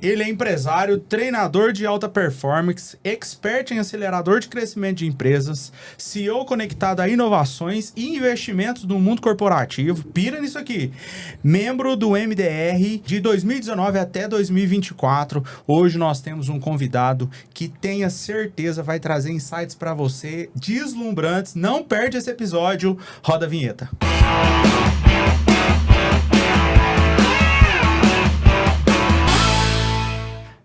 Ele é empresário, treinador de alta performance, expert em acelerador de crescimento de empresas, CEO conectado a inovações e investimentos no mundo corporativo. Pira nisso aqui. Membro do MDR de 2019 até 2024. Hoje nós temos um convidado que tenha certeza vai trazer insights para você deslumbrantes. Não perde esse episódio. Roda a vinheta.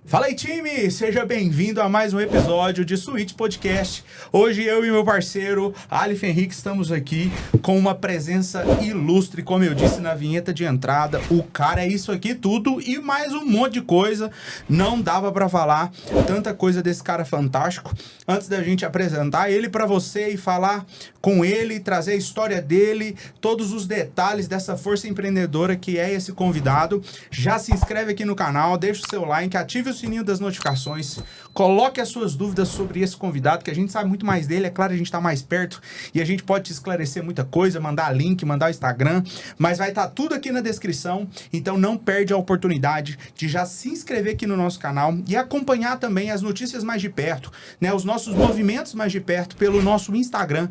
Fala aí, time! Seja bem-vindo a mais um episódio de Suítes Podcast. Hoje eu e meu parceiro, Aleph Henrique, estamos aqui com uma presença ilustre, como eu disse na vinheta de entrada. O cara é isso aqui tudo e mais um monte de coisa. Não dava pra falar tanta coisa desse cara fantástico. Antes da gente apresentar ele pra você e falar com ele, trazer a história dele, todos os detalhes dessa força empreendedora que é esse convidado, já se inscreve aqui no canal, deixa o seu like, ative o sininho das notificações, coloque as suas dúvidas sobre esse convidado, que a gente sabe muito mais dele, é claro, a gente tá mais perto e a gente pode te esclarecer muita coisa, mandar link, mandar o Instagram, mas vai estar tudo aqui na descrição, então não perde a oportunidade de já se inscrever aqui no nosso canal e acompanhar também as notícias mais de perto, né, os nossos movimentos mais de perto pelo nosso Instagram,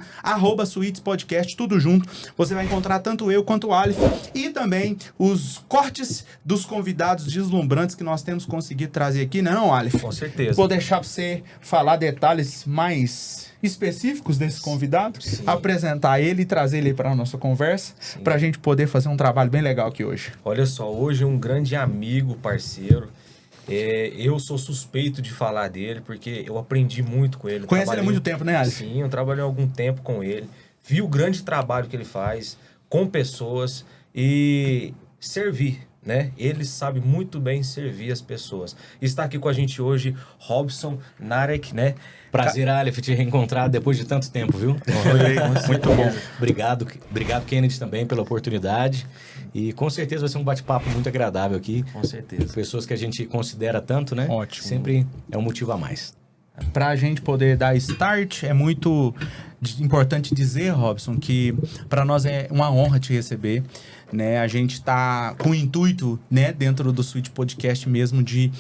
@suitespodcast, tudo junto. Você vai encontrar tanto eu quanto o Aleph e também os cortes dos convidados deslumbrantes que nós temos conseguido trazer aqui, não, Aleph? Com certeza. Vou deixar para você falar detalhes mais específicos desse convidado, Sim. apresentar ele e trazer ele para a nossa conversa, para a gente poder fazer um trabalho bem legal aqui hoje. Olha só, hoje é um grande amigo, parceiro. Eu sou suspeito de falar dele, porque eu aprendi muito com ele. Conhece ele há muito tempo, né, Aleph? Sim, eu trabalhei há algum tempo com ele. Vi o grande trabalho que ele faz com pessoas e servir, né? Ele sabe muito bem servir as pessoas. Está aqui com a gente hoje, Robson Narek, né? Prazer, Aleph, te reencontrar depois de tanto tempo, viu? Muito bom. Obrigado, Kennedy, também pela oportunidade. E com certeza vai ser um bate-papo muito agradável aqui. Com certeza. Pessoas que a gente considera tanto, né? Ótimo. Sempre é um motivo a mais. Para a gente poder dar start, é muito importante dizer, Robson, que para nós é uma honra te receber, né? A gente está com o intuito, né, dentro do Suite Podcast mesmo de...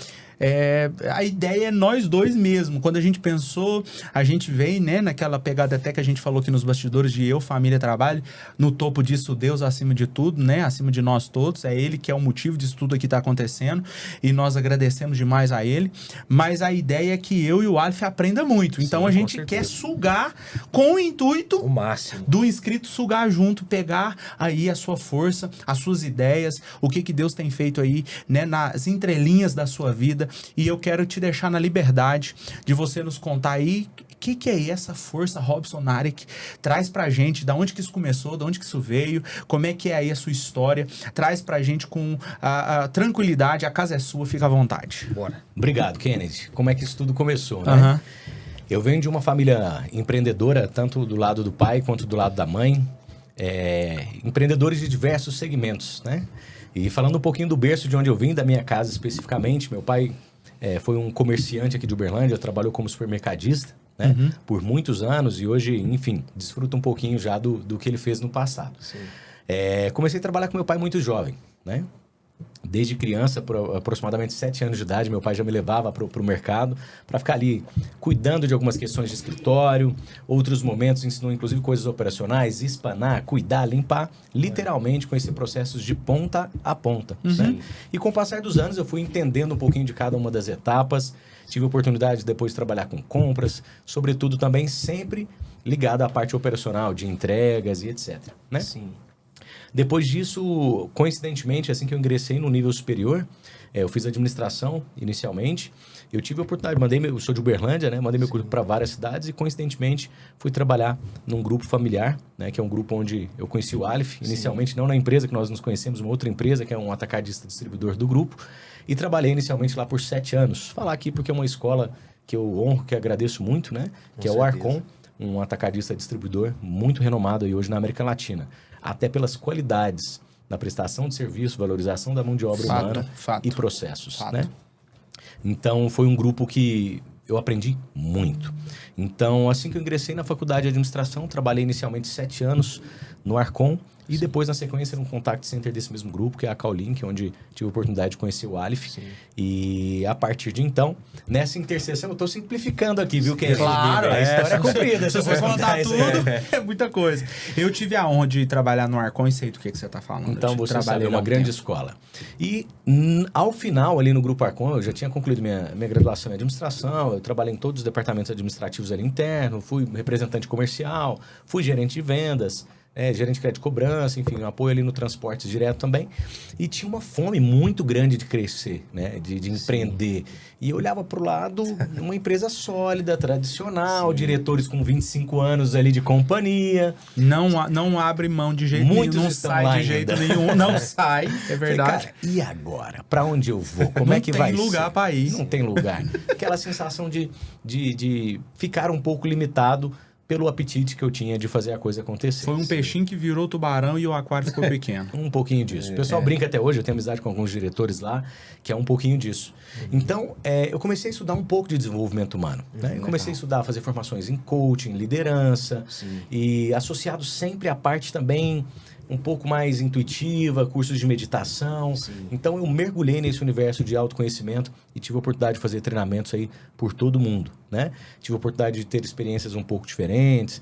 a ideia é nós dois mesmo. Quando a gente pensou, a gente veio, né, naquela pegada até que a gente falou aqui nos bastidores de eu, família, trabalho. No topo disso, Deus acima de tudo, né? Acima de nós todos. É Ele que é o motivo disso tudo aqui tá acontecendo. E nós agradecemos demais a Ele. Mas a ideia é que eu e o Aleph aprenda muito. Então Sim, a gente quer sugar com o intuito O máximo. do inscrito, sugar junto, pegar aí a sua força, as suas ideias, o que Deus tem feito aí, né, nas entrelinhas da sua vida. E eu quero te deixar na liberdade de você nos contar aí o que é essa força Robson Narek. Traz pra gente da onde que isso começou, de onde que isso veio, como é que é aí a sua história. Traz pra gente com a tranquilidade, a casa é sua, fica à vontade. Bora. Obrigado, Kennedy. Como é que isso tudo começou, né? Aham. Eu venho de uma família empreendedora, tanto do lado do pai quanto do lado da mãe. Empreendedores de diversos segmentos, né? E falando um pouquinho do berço de onde eu vim, da minha casa especificamente, meu pai foi um comerciante aqui de Uberlândia, trabalhou como supermercadista, né? Por muitos anos e hoje, enfim, desfruta um pouquinho já do que ele fez no passado. Sim. Comecei a trabalhar com meu pai muito jovem, né? Desde criança, por aproximadamente 7 anos de idade, meu pai já me levava para o mercado para ficar ali cuidando de algumas questões de escritório. Outros momentos ensinou inclusive coisas operacionais, espanar, cuidar, limpar, literalmente conhecer processos de ponta a ponta. Né? E com o passar dos anos eu fui entendendo um pouquinho de cada uma das etapas. Tive a oportunidade depois de trabalhar com compras, sobretudo também sempre ligado à parte operacional, de entregas e etc. Né? Sim. Depois disso, coincidentemente, assim que eu ingressei no nível superior, eu fiz administração inicialmente. Eu tive a oportunidade, eu sou de Uberlândia, né? Mandei meu currículo para várias cidades e, coincidentemente, fui trabalhar num grupo familiar, né? Que é um grupo onde eu conheci o Aleph, inicialmente não na empresa que nós nos conhecemos, uma outra empresa que é um atacadista distribuidor do grupo. E trabalhei inicialmente lá por 7 anos. Falar aqui porque é uma escola que eu honro, que agradeço muito, né? Que é o Arcon, um atacadista distribuidor muito renomado aí hoje na América Latina. Até pelas qualidades na prestação de serviço, valorização da mão de obra humana e processos, né? Então, foi um grupo que eu aprendi muito. Então, assim que eu ingressei na faculdade de administração, trabalhei inicialmente 7 anos no Arcon. E depois, na sequência, num contact center desse mesmo grupo, que é a Callink, onde tive a oportunidade de conhecer o Alif. Sim. E a partir de então, nessa interseção, eu estou simplificando aqui, viu? Que claro, a história é comprida. Se você contar tudo, é muita coisa. Eu tive a honra de trabalhar no Arcon e sei do que você está falando. Então, você sabe, é uma grande escola. E ao final, ali no Grupo Arcon, eu já tinha concluído minha graduação em administração, eu trabalhei em todos os departamentos administrativos ali interno, fui representante comercial, fui gerente de vendas, gerente de crédito e cobrança, enfim, um apoio ali no transporte direto também. E tinha uma fome muito grande de crescer, né? De empreender. E eu olhava para o lado, uma empresa sólida, tradicional, diretores com 25 anos ali de companhia. Não abre mão de jeito nenhum, não sai de jeito nenhum, não sai, é verdade. Cara, e agora? Para onde eu vou? Como é que vai ser? Não tem lugar para ir. Não tem lugar. Aquela sensação de ficar um pouco limitado pelo apetite que eu tinha de fazer a coisa acontecer. Foi um peixinho que virou tubarão e o aquário ficou pequeno. Um pouquinho disso. O pessoal brinca até hoje, eu tenho amizade com alguns diretores lá, que é um pouquinho disso. Então, eu comecei a estudar um pouco de desenvolvimento humano. Né? Eu comecei a estudar, fazer formações em coaching, liderança, e associado sempre à parte também um pouco mais intuitiva, cursos de meditação. Então, eu mergulhei nesse universo de autoconhecimento e tive a oportunidade de fazer treinamentos aí por todo o mundo, né? Tive a oportunidade de ter experiências um pouco diferentes,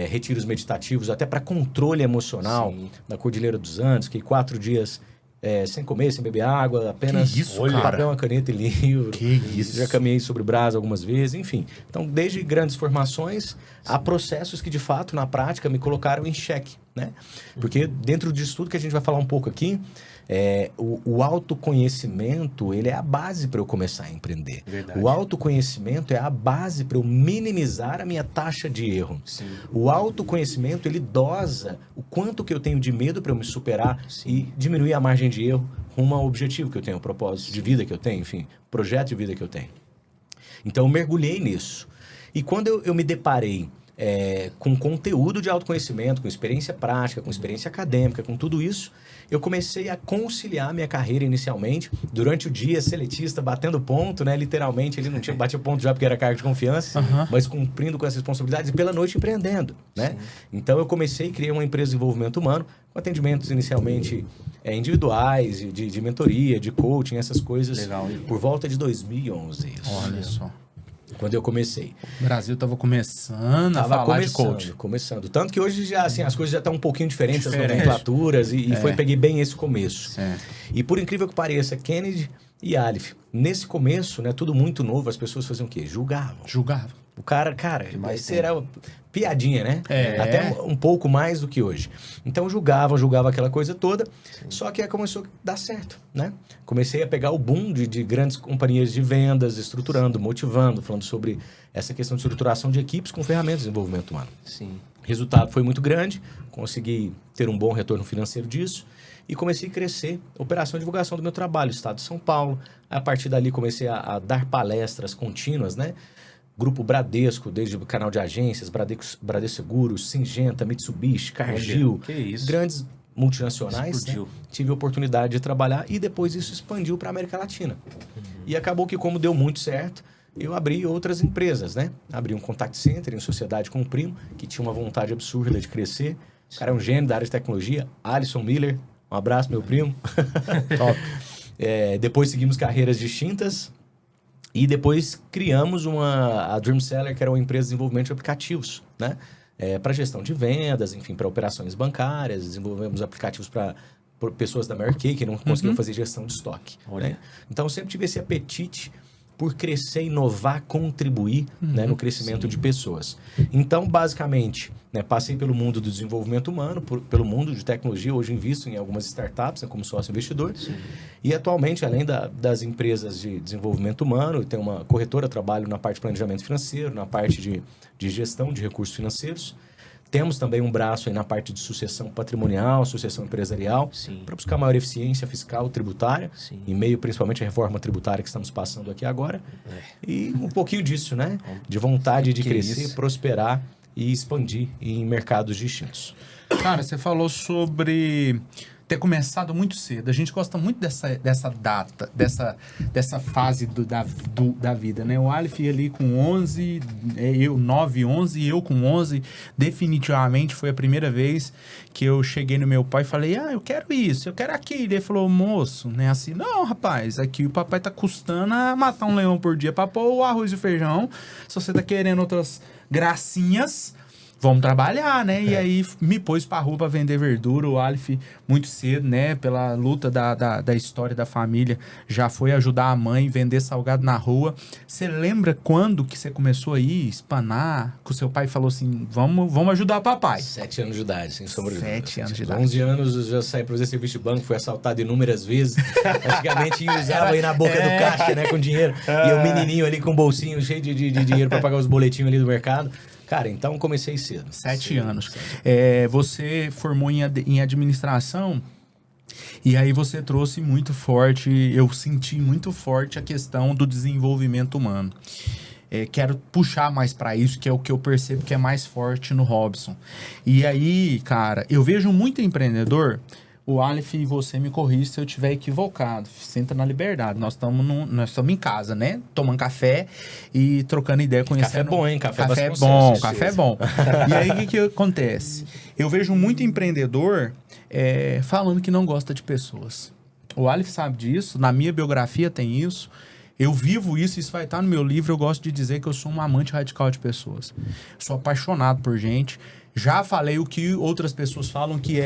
retiros meditativos, até para controle emocional na Cordilheira dos Andes, fiquei 4 dias sem comer, sem beber água, apenas papel, uma caneta e livro. Que isso? Já caminhei sobre brasa algumas vezes, enfim. Então, desde grandes formações, há processos que, de fato, na prática, me colocaram em xeque, né? Porque dentro disso tudo que a gente vai falar um pouco aqui, o autoconhecimento, ele é a base para eu começar a empreender. Verdade. O autoconhecimento é a base para eu minimizar a minha taxa de erro. O autoconhecimento, ele dosa o quanto que eu tenho de medo para eu me superar e diminuir a margem de erro rumo ao objetivo que eu tenho, ao propósito de vida que eu tenho, enfim, projeto de vida que eu tenho. Então, eu mergulhei nisso. E quando eu me deparei com conteúdo de autoconhecimento, com experiência prática, com experiência acadêmica, com tudo isso, eu comecei a conciliar minha carreira inicialmente, durante o dia, seletista, batendo ponto, né? Literalmente, ele não tinha batido ponto já porque era cargo de confiança, mas cumprindo com as responsabilidades e pela noite empreendendo, né? Então, eu comecei e criei uma empresa de desenvolvimento humano, com atendimentos inicialmente individuais, de mentoria, de coaching, essas coisas. Legal. Por volta de 2011. Isso. Olha só. Quando eu comecei. O Brasil estava começando a falar de coach. Começando. Tanto que hoje já, assim, as coisas já estão um pouquinho diferentes, as nomenclaturas, e peguei bem esse começo. E por incrível que pareça, Kennedy e Alif, nesse começo, né, tudo muito novo, as pessoas faziam o quê? Julgavam. O cara, isso era piadinha, né? Até um pouco mais do que hoje. Então, julgava aquela coisa toda, só que aí começou a dar certo, né? Comecei a pegar o boom de grandes companhias de vendas, estruturando, motivando, falando sobre essa questão de estruturação de equipes com ferramentas de desenvolvimento humano. Resultado foi muito grande, consegui ter um bom retorno financeiro disso e comecei a crescer operação e divulgação do meu trabalho, Estado de São Paulo. A partir dali comecei a dar palestras contínuas, né? Grupo Bradesco, desde o canal de agências, Bradesco Seguros, Syngenta, Mitsubishi, Cargill, grandes multinacionais, né? Tive a oportunidade de trabalhar e depois isso expandiu para a América Latina. E acabou que, como deu muito certo, eu abri outras empresas, né? Abri um contact center em sociedade com um primo, que tinha uma vontade absurda de crescer. O cara é um gênio da área de tecnologia, Alisson Miller. Um abraço, meu primo. Top. Depois seguimos carreiras distintas. E depois criamos a Dream Seller, que era uma empresa de desenvolvimento de aplicativos, né? Para gestão de vendas, enfim, para operações bancárias. Desenvolvemos aplicativos para pessoas da Mary Kay que não conseguiam fazer gestão de estoque. Né? Então, eu sempre tive esse apetite por crescer, inovar, contribuir né, no crescimento de pessoas. Então, basicamente, né, passei pelo mundo do desenvolvimento humano, pelo mundo de tecnologia. Hoje invisto em algumas startups né, como sócio investidor. E atualmente, além das empresas de desenvolvimento humano, eu tenho uma corretora, trabalho na parte de planejamento financeiro, na parte de gestão de recursos financeiros. Temos também um braço aí na parte de sucessão patrimonial, sucessão empresarial, para buscar maior eficiência fiscal, tributária, em meio principalmente à reforma tributária que estamos passando aqui agora. E um pouquinho disso, né? De vontade de crescer, prosperar e expandir em mercados distintos. Cara, você falou sobre ter começado muito cedo. A gente gosta muito dessa data, dessa fase da vida, né? O Aleph ali com 11, eu 9, 11, e eu com 11, definitivamente foi a primeira vez que eu cheguei no meu pai e falei, eu quero isso, eu quero aquilo. Ele falou, moço, né? Assim, não, rapaz, aqui o papai tá custando a matar um leão por dia pra pôr o arroz e o feijão. Se você tá querendo outras gracinhas, vamos trabalhar, né? E aí me pôs pra rua pra vender verdura. O Aleph, muito cedo, né? Pela luta da história da família, já foi ajudar a mãe, vender salgado na rua. Você lembra quando que você começou a ir, espanar? Que o seu pai falou assim, vamos ajudar o papai. 7 anos de idade, sem sombra de dúvida. 7 anos de idade. 11 anos eu já saí pra fazer serviço de banco, fui assaltado inúmeras vezes. Antigamente usava aí na boca do caixa, né? Com dinheiro. E o menininho ali com um bolsinho cheio de dinheiro pra pagar os boletinhos ali do mercado. Cara, então comecei cedo. 7 anos. Você formou em administração e aí você trouxe muito forte, eu senti muito forte a questão do desenvolvimento humano. Quero puxar mais para isso, que é o que eu percebo que é mais forte no Robson. E aí, cara, eu vejo muito empreendedor... O Aleph e você me corrige se eu estiver equivocado. Senta na liberdade. Nós estamos em casa, né? Tomando café e trocando ideia, conhecendo... Café é bom, hein? Café é bom, café é bom. E aí, o que acontece? Eu vejo muito empreendedor falando que não gosta de pessoas. O Aleph sabe disso. Na minha biografia tem isso. Eu vivo isso vai estar no meu livro. Eu gosto de dizer que eu sou um amante radical de pessoas. Sou apaixonado por gente. Já falei o que outras pessoas falam, que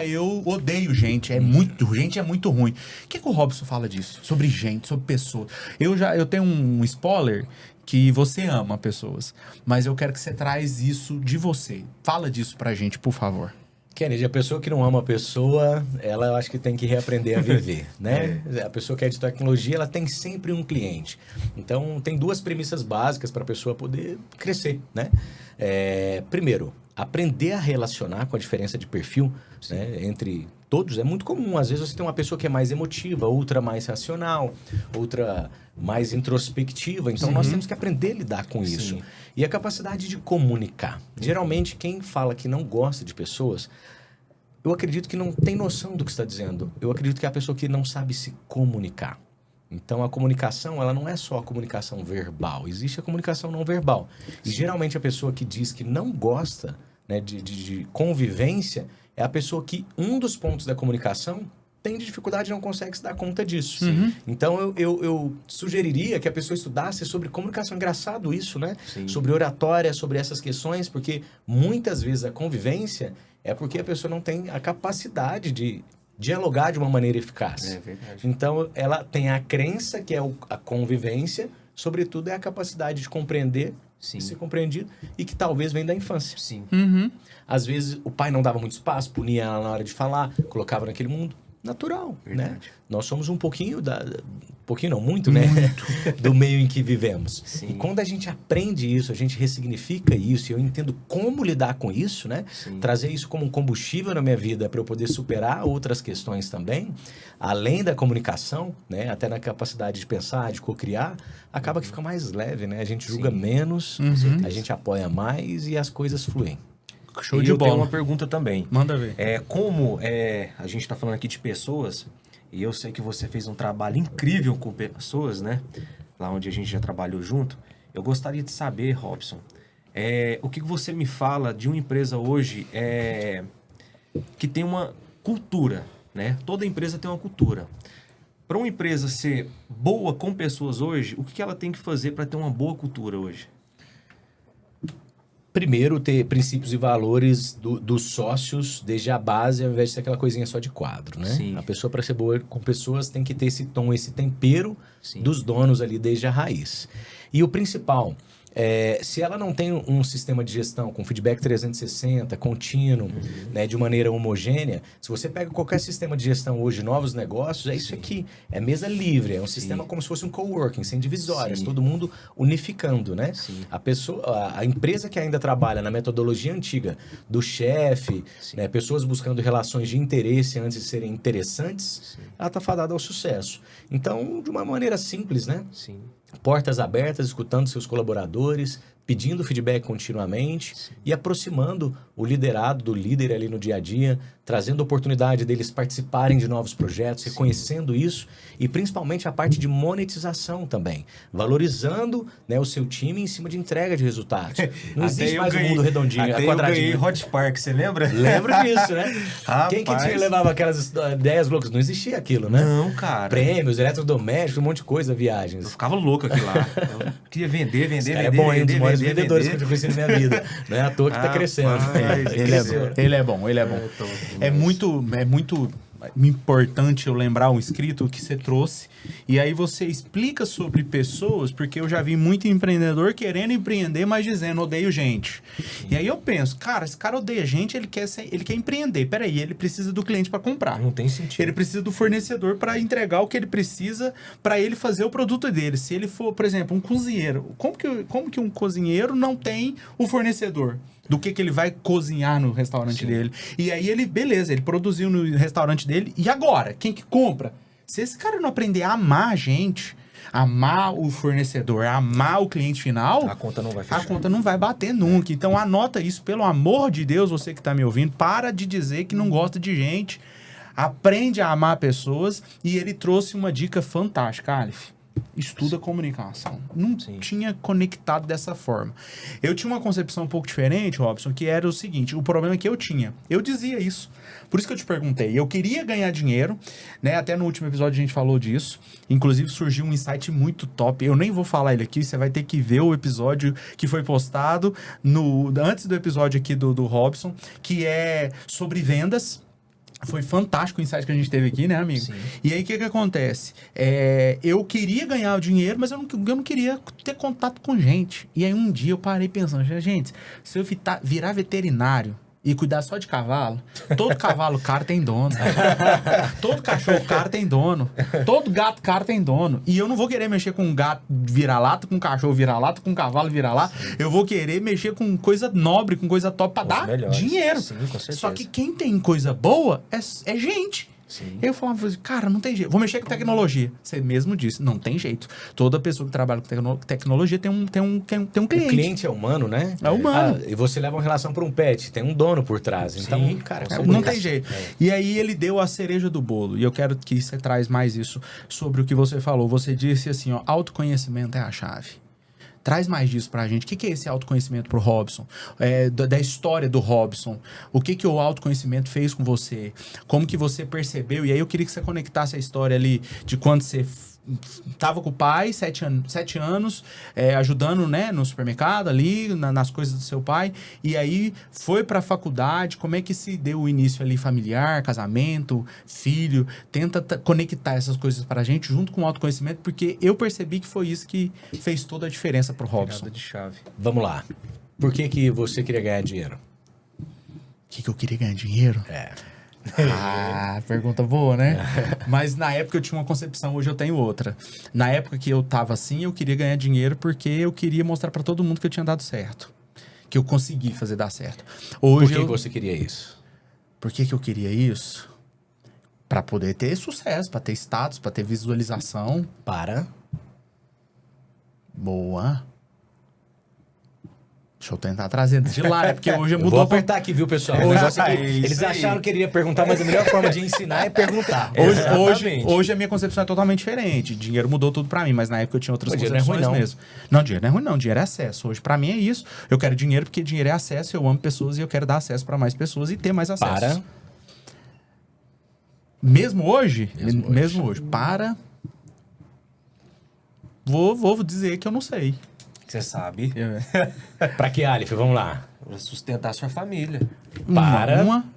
eu odeio gente, gente é muito ruim. O que o Robson fala disso? Sobre gente, sobre pessoas. Eu tenho um spoiler que você ama pessoas, mas eu quero que você traz isso de você. Fala disso pra gente, por favor. Kennedy, a pessoa que não ama a pessoa, ela eu acho que tem que reaprender a viver, né? A pessoa que é de tecnologia, ela tem sempre um cliente. Então, tem 2 premissas básicas para a pessoa poder crescer, né? Primeiro, aprender a relacionar com a diferença de perfil, né, entre todos. É muito comum. Às vezes você tem uma pessoa que é mais emotiva, outra mais racional, outra mais introspectiva. Então, nós temos que aprender a lidar com isso. Sim. E a capacidade de comunicar. Geralmente, quem fala que não gosta de pessoas, eu acredito que não tem noção do que está dizendo. Eu acredito que é a pessoa que não sabe se comunicar. Então, a comunicação, ela não é só a comunicação verbal. Existe a comunicação não verbal. E, geralmente, a pessoa que diz que não gosta, né, de convivência é a pessoa que um dos pontos da comunicação tem de dificuldade e não consegue se dar conta disso. Então, eu sugeriria que a pessoa estudasse sobre comunicação. Engraçado isso, né? Sim. Sobre oratória, sobre essas questões, porque muitas vezes a convivência é porque a pessoa não tem a capacidade de dialogar de uma maneira eficaz. É verdade. Então, ela tem a crença que é a convivência, sobretudo é a capacidade de compreender, Sim. de ser compreendido, e que talvez vem da infância. Sim. Às vezes, o pai não dava muito espaço, punia ela na hora de falar, colocava naquele mundo. Natural, Verdade. né? Nós somos um pouquinho pouquinho não, muito, né? Do meio em que vivemos. Sim. E quando a gente aprende isso, a gente ressignifica isso, e eu entendo como lidar com isso, né? Sim. Trazer isso como um combustível na minha vida para eu poder superar outras questões também, além da comunicação, né? Até na capacidade de pensar, de cocriar, acaba que fica mais leve, né? A gente julga menos, a gente apoia mais e as coisas fluem. Show E de eu tenho bola. uma pergunta também. Manda ver. Como a gente está falando aqui de pessoas, e eu sei que você fez um trabalho incrível com pessoas, né? Lá onde a gente já trabalhou junto. Eu gostaria de saber, Robson, o que você me fala de uma empresa hoje que tem uma cultura, né? Toda empresa tem uma cultura. Para uma empresa ser boa com pessoas hoje, o que ela tem que fazer para ter uma boa cultura hoje? Primeiro, ter princípios e valores dos sócios desde a base, ao invés de ser aquela coisinha só de quadro, né? Sim. A pessoa, para ser boa com pessoas, tem que ter esse tom, esse tempero Sim. dos donos ali desde a raiz. E o principal, se ela não tem um sistema de gestão com feedback 360, contínuo, né, de maneira homogênea, se você pega qualquer sistema de gestão hoje, novos negócios, é isso aqui, é mesa livre, é um sistema como se fosse um coworking, sem divisórias, Sim. todo mundo unificando, né? Sim. A empresa que ainda trabalha na metodologia antiga do chefe, né, pessoas buscando relações de interesse antes de serem interessantes, ela está fadada ao sucesso. Então, de uma maneira simples, né? Sim. Portas abertas, escutando seus colaboradores, pedindo feedback continuamente e aproximando o liderado do líder ali no dia a dia, trazendo a oportunidade deles participarem de novos projetos, reconhecendo isso e principalmente a parte de monetização também, valorizando, né, o seu time em cima de entrega de resultados. Não existe mais um mundo redondinho, até quadradinho. Eu ganhei Hot Park, você lembra? Lembro disso, né? Rapaz. Quem que levava aquelas ideias loucas? Não existia aquilo, né? Não, cara. Prêmios, eletrodomésticos, um monte de coisa, viagens. Eu ficava louco aqui lá. Eu queria vender. É bom, hein? Um dos maiores vendedores que eu já conheci na minha vida. Não é à toa que tá crescendo. Ele é bom. É muito importante eu lembrar um escrito que você trouxe. E aí você explica sobre pessoas, porque eu já vi muito empreendedor querendo empreender, mas dizendo, odeio gente. E aí eu penso, cara, esse cara odeia gente, ele quer empreender. Peraí, ele precisa do cliente para comprar. Não tem sentido. Ele precisa do fornecedor para entregar o que ele precisa para ele fazer o produto dele. Se ele for, por exemplo, um cozinheiro, como que um cozinheiro não tem o fornecedor? Do que ele vai cozinhar no restaurante dele. E aí ele produziu no restaurante dele. E agora? Quem que compra? Se esse cara não aprender a amar a gente, amar o fornecedor, amar o cliente final, a conta não vai fechar. A conta não vai bater nunca. Então anota isso, pelo amor de Deus, você que está me ouvindo, para de dizer que não gosta de gente. Aprende a amar pessoas. E ele trouxe uma dica fantástica, Aleph. Estuda comunicação. Não tinha conectado dessa forma. Eu tinha uma concepção um pouco diferente, Robson, que era o seguinte, o problema que eu tinha. Eu dizia isso. Por isso que eu te perguntei. Eu queria ganhar dinheiro, né? Até no último episódio a gente falou disso. Inclusive surgiu um insight muito top. Eu nem vou falar ele aqui, você vai ter que ver o episódio que foi postado antes do episódio aqui do Robson, que é sobre vendas. Foi fantástico o insight que a gente teve aqui, né, amigo? Sim. E aí, o que acontece? Eu queria ganhar o dinheiro, mas eu não queria ter contato com gente. E aí, um dia, eu parei pensando, gente, se eu virar veterinário e cuidar só de cavalo, todo cavalo caro tem dono. Todo cachorro caro tem dono. Todo gato caro tem dono. E eu não vou querer mexer com um gato vira-lata, com um cachorro vira-lata, com um cavalo vira-lata. Eu vou querer mexer com coisa nobre, com coisa top pra dar dinheiro. Sim, com certeza. Só que quem tem coisa boa é gente. Sim. Eu falava, cara, não tem jeito. Vou mexer com tecnologia. Você mesmo disse, não tem jeito. Toda pessoa que trabalha com tecnologia tem um cliente. O cliente é humano, né? É humano. E você leva uma relação para um pet, tem um dono por trás. Então, cara, não tem jeito. E aí ele deu a cereja do bolo. E eu quero que você traz mais isso sobre o que você falou. Você disse assim, ó, autoconhecimento é a chave. Traz mais disso pra gente. O que é esse autoconhecimento pro Robson? Da história do Robson. O que o autoconhecimento fez com você? Como que você percebeu? E aí eu queria que você conectasse a história ali de quando você tava com o pai, 7 anos, ajudando, né, no supermercado ali, nas coisas do seu pai. E aí foi pra faculdade. Como é que se deu o início ali familiar, casamento, filho? Tenta conectar essas coisas pra gente junto com o autoconhecimento, porque eu percebi que foi isso que fez toda a diferença pro Robson. Virada de chave. Vamos lá. Por que você queria ganhar dinheiro? Que eu queria ganhar dinheiro? Pergunta boa, né? Mas na época eu tinha uma concepção, hoje eu tenho outra. Na época que eu tava assim, eu queria ganhar dinheiro porque eu queria mostrar pra todo mundo que eu tinha dado certo. Que eu consegui fazer dar certo. Hoje Por que você queria isso? Por que eu queria isso? Pra poder ter sucesso, pra ter status, pra ter visualização. Boa. Deixa eu tentar trazer de lá, né? Porque hoje mudou. Vou apertar aqui, viu, pessoal? Eles acharam que ele ia perguntar, mas a melhor forma de ensinar é perguntar. Hoje a minha concepção é totalmente diferente. Dinheiro mudou tudo pra mim, mas na época eu tinha outras concepções dinheiro não é ruim, mesmo. Não, dinheiro não é ruim, não. Dinheiro é acesso. Hoje, pra mim, é isso. Eu quero dinheiro porque dinheiro é acesso. Eu amo pessoas e eu quero dar acesso pra mais pessoas e ter mais acesso. Mesmo hoje? Mesmo hoje. Vou dizer que eu não sei. Você sabe. Pra que, Aleph? Vamos lá. Pra sustentar sua família.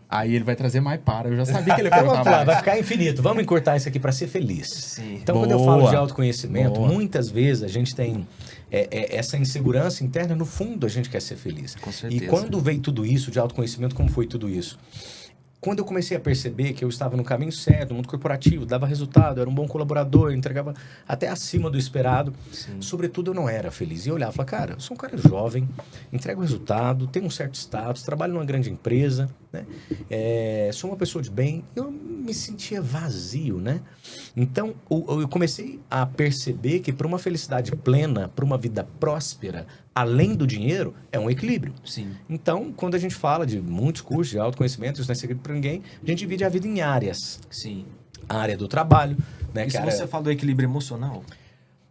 Aí ele vai trazer mais Eu já sabia que ele ia perguntar mais. Vai ficar infinito. Vamos encurtar isso aqui pra ser feliz. Sim. Então, quando eu falo de autoconhecimento, muitas vezes a gente tem essa insegurança interna. No fundo, a gente quer ser feliz. Com certeza. E quando veio tudo isso de autoconhecimento, como foi tudo isso? Quando eu comecei a perceber que eu estava no caminho certo, no mundo corporativo, dava resultado, era um bom colaborador, entregava até acima do esperado. Sim. Sobretudo, eu não era feliz. E eu olhava e falava, cara, eu sou um cara jovem, entrego resultado, tenho um certo status, trabalho numa grande empresa, né? Sou uma pessoa de bem. Eu me sentia vazio, né? Então, eu comecei a perceber que para uma felicidade plena, para uma vida próspera, além do dinheiro, é um equilíbrio. Sim. Então, quando a gente fala de muitos cursos de autoconhecimento, isso não é segredo para ninguém, a gente divide a vida em áreas. Sim. A área do trabalho, né? E se você fala do equilíbrio emocional?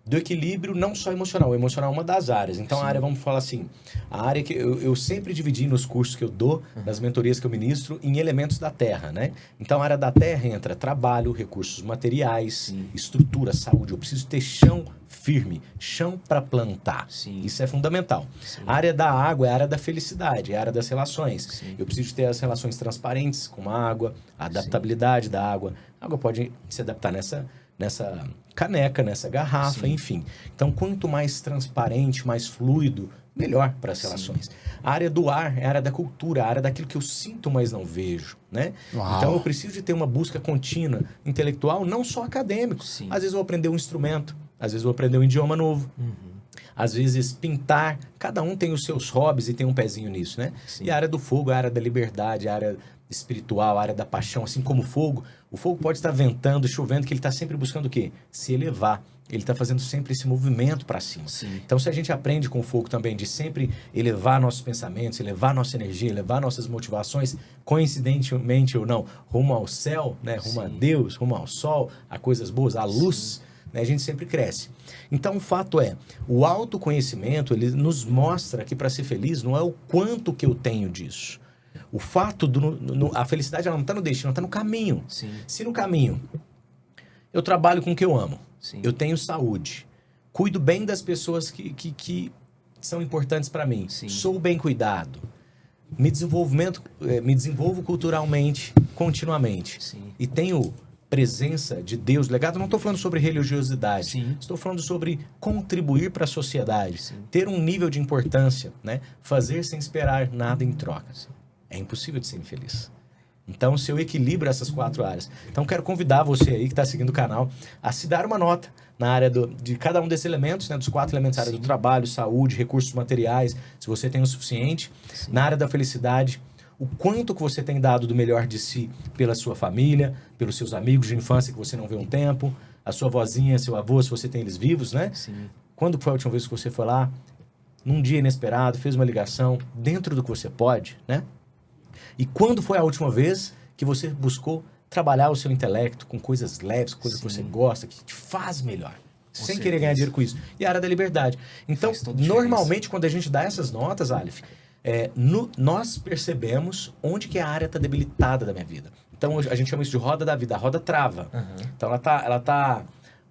Do equilíbrio não só emocional. O emocional é uma das áreas. Então, Sim. a área, vamos falar assim, a área que eu sempre dividi nos cursos que eu dou, nas mentorias que eu ministro, em elementos da terra, né? Então, a área da terra entra trabalho, recursos materiais, Sim. estrutura, saúde. Eu preciso ter chão firme, chão para plantar. Sim. Isso é fundamental. Sim. A área da água é a área da felicidade, é a área das relações. Sim. Eu preciso ter as relações transparentes com a água, a adaptabilidade da água. A água pode se adaptar nessa caneca, nessa garrafa, Sim. enfim. Então, quanto mais transparente, mais fluido, melhor para as relações. A área do ar é a área da cultura, a área daquilo que eu sinto, mas não vejo, né? Uau. Então, eu preciso de ter uma busca contínua intelectual, não só acadêmico. Sim. Às vezes eu vou aprender um instrumento, às vezes eu vou aprender um idioma novo. Às vezes pintar, cada um tem os seus hobbies e tem um pezinho nisso, né? Sim. E a área do fogo, a área da liberdade, a área espiritual, a área da paixão, assim como o fogo pode estar ventando, chovendo, que ele está sempre buscando o quê? Se elevar. Ele está fazendo sempre esse movimento para cima. Sim. Então, se a gente aprende com o fogo também de sempre elevar nossos pensamentos, elevar nossa energia, elevar nossas motivações, coincidentemente ou não, rumo ao céu, né? Rumo a Sim. Deus, rumo ao sol, a coisas boas, a luz, né? A gente sempre cresce. Então, o fato é, o autoconhecimento, ele nos mostra que para ser feliz não é o quanto que eu tenho disso. O fato, a felicidade ela não está no destino, ela está no caminho. Sim. Se no caminho eu trabalho com o que eu amo, Sim. eu tenho saúde, cuido bem das pessoas que são importantes para mim, Sim. sou bem cuidado, me desenvolvo culturalmente, continuamente, Sim. e tenho presença de Deus, legado, não estou falando sobre religiosidade, Sim. estou falando sobre contribuir para a sociedade, Sim. ter um nível de importância, né? Fazer sem esperar nada em troca. É impossível de ser infeliz. Então, se eu equilibro essas 4 áreas. Então, quero convidar você aí que está seguindo o canal a se dar uma nota na área de cada um desses elementos, né? Dos 4 elementos, área do trabalho, saúde, recursos materiais, se você tem o suficiente. Sim. Na área da felicidade, o quanto que você tem dado do melhor de si pela sua família, pelos seus amigos de infância que você não vê há um tempo, a sua vozinha, seu avô, se você tem eles vivos, né? Sim. Quando foi a última vez que você foi lá, num dia inesperado, fez uma ligação, dentro do que você pode, né? E quando foi a última vez que você buscou trabalhar o seu intelecto com coisas leves, coisas que você gosta, que te faz melhor, sem querer ganhar dinheiro com isso? E a área da liberdade. Então, Faz toda a diferença. normalmente, quando a gente dá essas notas, Aleph, nós percebemos onde que a área está debilitada da minha vida. Então, a gente chama isso de roda da vida. A roda trava. Então, ela tá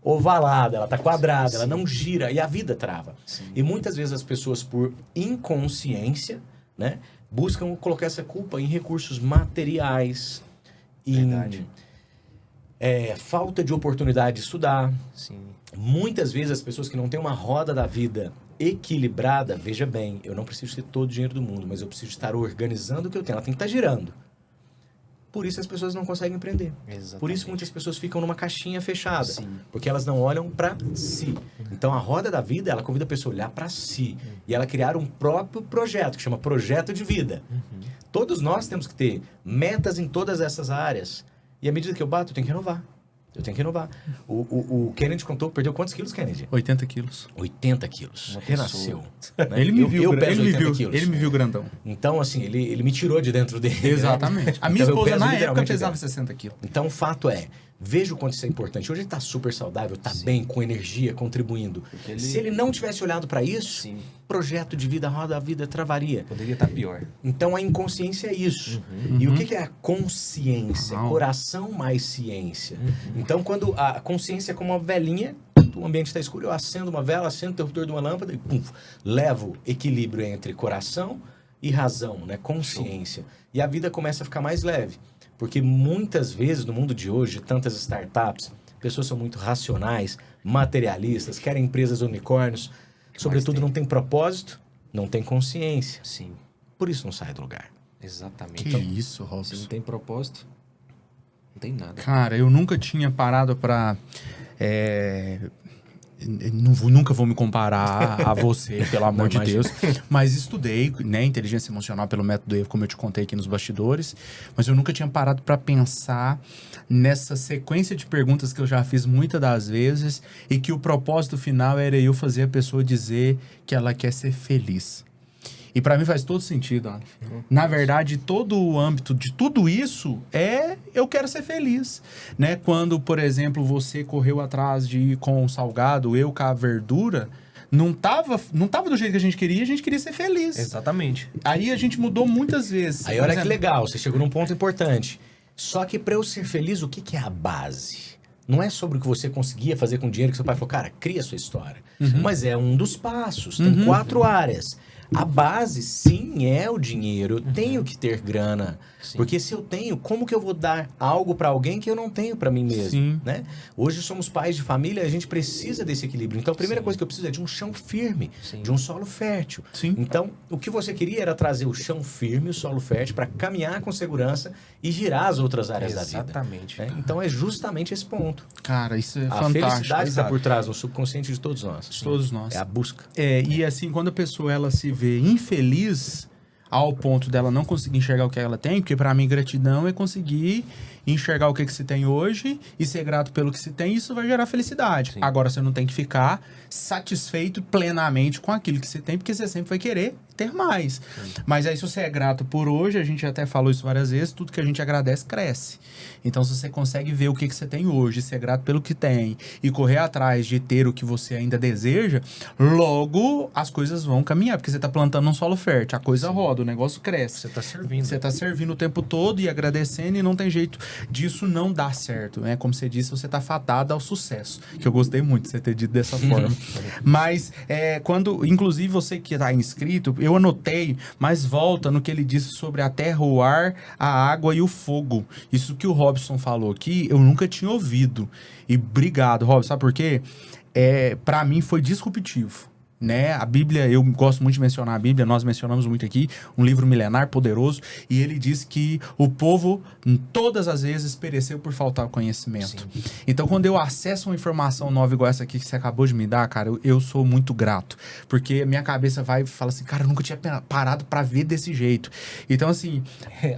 ovalada, ela tá quadrada, ela não gira e a vida trava. Sim. E muitas vezes as pessoas, por inconsciência, né, buscam colocar essa culpa em recursos materiais, Verdade. em falta de oportunidade de estudar. Sim. Muitas vezes as pessoas que não têm uma roda da vida equilibrada, veja bem, eu não preciso ter todo o dinheiro do mundo, mas eu preciso estar organizando o que eu tenho, ela tem que estar girando. Por isso as pessoas não conseguem empreender. Exatamente. Por isso muitas pessoas ficam numa caixinha fechada. Sim. Porque elas não olham para si. Então a roda da vida, ela convida a pessoa a olhar para si. E ela criar um próprio projeto, que chama projeto de vida. Todos nós temos que ter metas em todas essas áreas. E à medida que eu bato, eu tenho que renovar. Eu tenho que renovar. O Kennedy contou, perdeu quantos quilos, Kennedy? 80 quilos. 80 quilos. Uma Renasceu. pessoa. Né? Ele me viu, eu ele peso me 80 viu, quilos. ele me viu grandão. Então, assim, ele me tirou de dentro dele. né? Exatamente. A minha Então, eu esposa peso na época literalmente pesava dentro. 60 quilos. Então, o fato é, veja o quanto isso é importante. Hoje ele está super saudável, está bem, com energia, contribuindo. Porque ele- Se ele não tivesse olhado para isso, Sim. projeto de vida, roda a vida, travaria. Poderia estar pior. Então, a inconsciência é isso. E o que é a consciência? Uau. Coração mais ciência. Então, quando a consciência é como uma velinha, o ambiente está escuro, eu acendo uma vela, acendo o interruptor de uma lâmpada e pum, levo equilíbrio entre coração e razão, né? Consciência. E a vida começa a ficar mais leve. Porque muitas vezes, no mundo de hoje, tantas startups, pessoas são muito racionais, materialistas, querem empresas unicórnios, sobretudo tem? não tem propósito, não tem consciência. Sim. Por isso não sai do lugar. Exatamente. Que isso, Se Robson. não tem propósito, não tem nada. Cara, eu nunca tinha parado pra Nunca vou me comparar a você, pelo amor Não, de imagina. Deus. Mas estudei, né, inteligência emocional pelo método EVO, como eu te contei aqui nos bastidores. Mas eu nunca tinha parado para pensar nessa sequência de perguntas que eu já fiz muitas das vezes e que o propósito final era eu fazer a pessoa dizer que ela quer ser feliz. E para mim faz todo sentido, Aleph. Na verdade, todo o âmbito de tudo isso é eu quero ser feliz, né? Quando, por exemplo, você correu atrás de ir com o salgado, eu com a verdura, não tava do jeito que a gente queria ser feliz. Exatamente. Aí a gente mudou muitas vezes. Aí Por olha que exemplo, legal, você chegou num ponto importante. Só que para eu ser feliz, o que é a base? Não é sobre o que você conseguia fazer com o dinheiro que seu pai falou, cara, cria a sua história. Mas é um dos passos, tem 4 áreas. A base, sim, é o dinheiro. Eu tenho que ter grana. Sim. Porque se eu tenho, como que eu vou dar algo para alguém que eu não tenho para mim mesmo? Sim. Né? Hoje somos pais de família, a gente precisa desse equilíbrio. Então a primeira Sim. coisa que eu preciso é de um chão firme, Sim. de um solo fértil. Sim. Então, o que você queria era trazer o chão firme, o solo fértil, para caminhar com segurança e girar as outras áreas da vida. Exatamente. Né? Então é justamente esse ponto. cara, isso é A fantástico. felicidade está exato. por trás do subconsciente de todos nós. De todos nós. É a busca. E assim, quando a pessoa ela se vê infeliz ao ponto dela não conseguir enxergar o que ela tem, porque para mim gratidão é conseguir enxergar o que se tem hoje e ser grato pelo que se tem, isso vai gerar felicidade. Sim. Agora você não tem que ficar satisfeito plenamente com aquilo que você tem, porque você sempre vai querer ter mais. Mas aí se você é grato por hoje, a gente até falou isso várias vezes, tudo que a gente agradece cresce. Então se você consegue ver o que você tem hoje, ser grato pelo que tem e correr atrás de ter o que você ainda deseja, logo as coisas vão caminhar, porque você tá plantando um solo fértil, a coisa roda, o negócio cresce. Você tá servindo. Você tá servindo o tempo todo e agradecendo e não tem jeito disso não dar certo, né? Como você disse, você tá fadado ao sucesso, que eu gostei muito de você ter dito dessa forma. Mas, quando, inclusive você que tá inscrito, eu anotei, mas volta no que ele disse sobre a terra, o ar, a água e o fogo. Isso que o Robson falou aqui, eu nunca tinha ouvido. E obrigado, Robson, sabe por quê? Pra mim foi disruptivo. Né? A Bíblia, eu gosto muito de mencionar a Bíblia, nós mencionamos muito aqui, um livro milenar, poderoso, e ele diz que o povo, todas as vezes, pereceu por faltar conhecimento. Sim. Então, quando eu acesso uma informação nova igual essa aqui que você acabou de me dar, cara, eu sou muito grato, porque minha cabeça vai e fala assim, cara, eu nunca tinha parado pra ver desse jeito. Então, assim,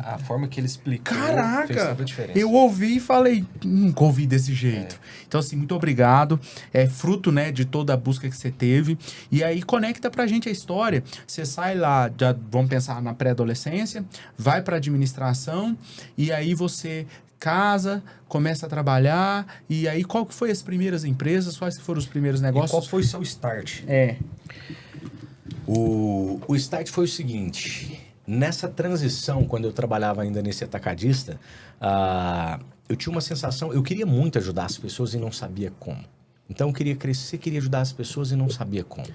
A forma que ele explicou fez caraca, toda a diferença. eu ouvi e falei, nunca ouvi desse jeito. Então, assim, muito obrigado. É fruto, né, de toda a busca que você teve. E aí, conecta pra gente a história. Você sai lá, vamos pensar na pré-adolescência, vai pra administração, e aí você casa, começa a trabalhar, e aí qual que foi as primeiras empresas, quais que foram os primeiros E negócios? qual foi o seu start? O start foi o seguinte, nessa transição, quando eu trabalhava ainda nesse atacadista, eu tinha uma sensação, eu queria muito ajudar as pessoas e não sabia como. Então eu queria crescer, queria ajudar as pessoas e não sabia como.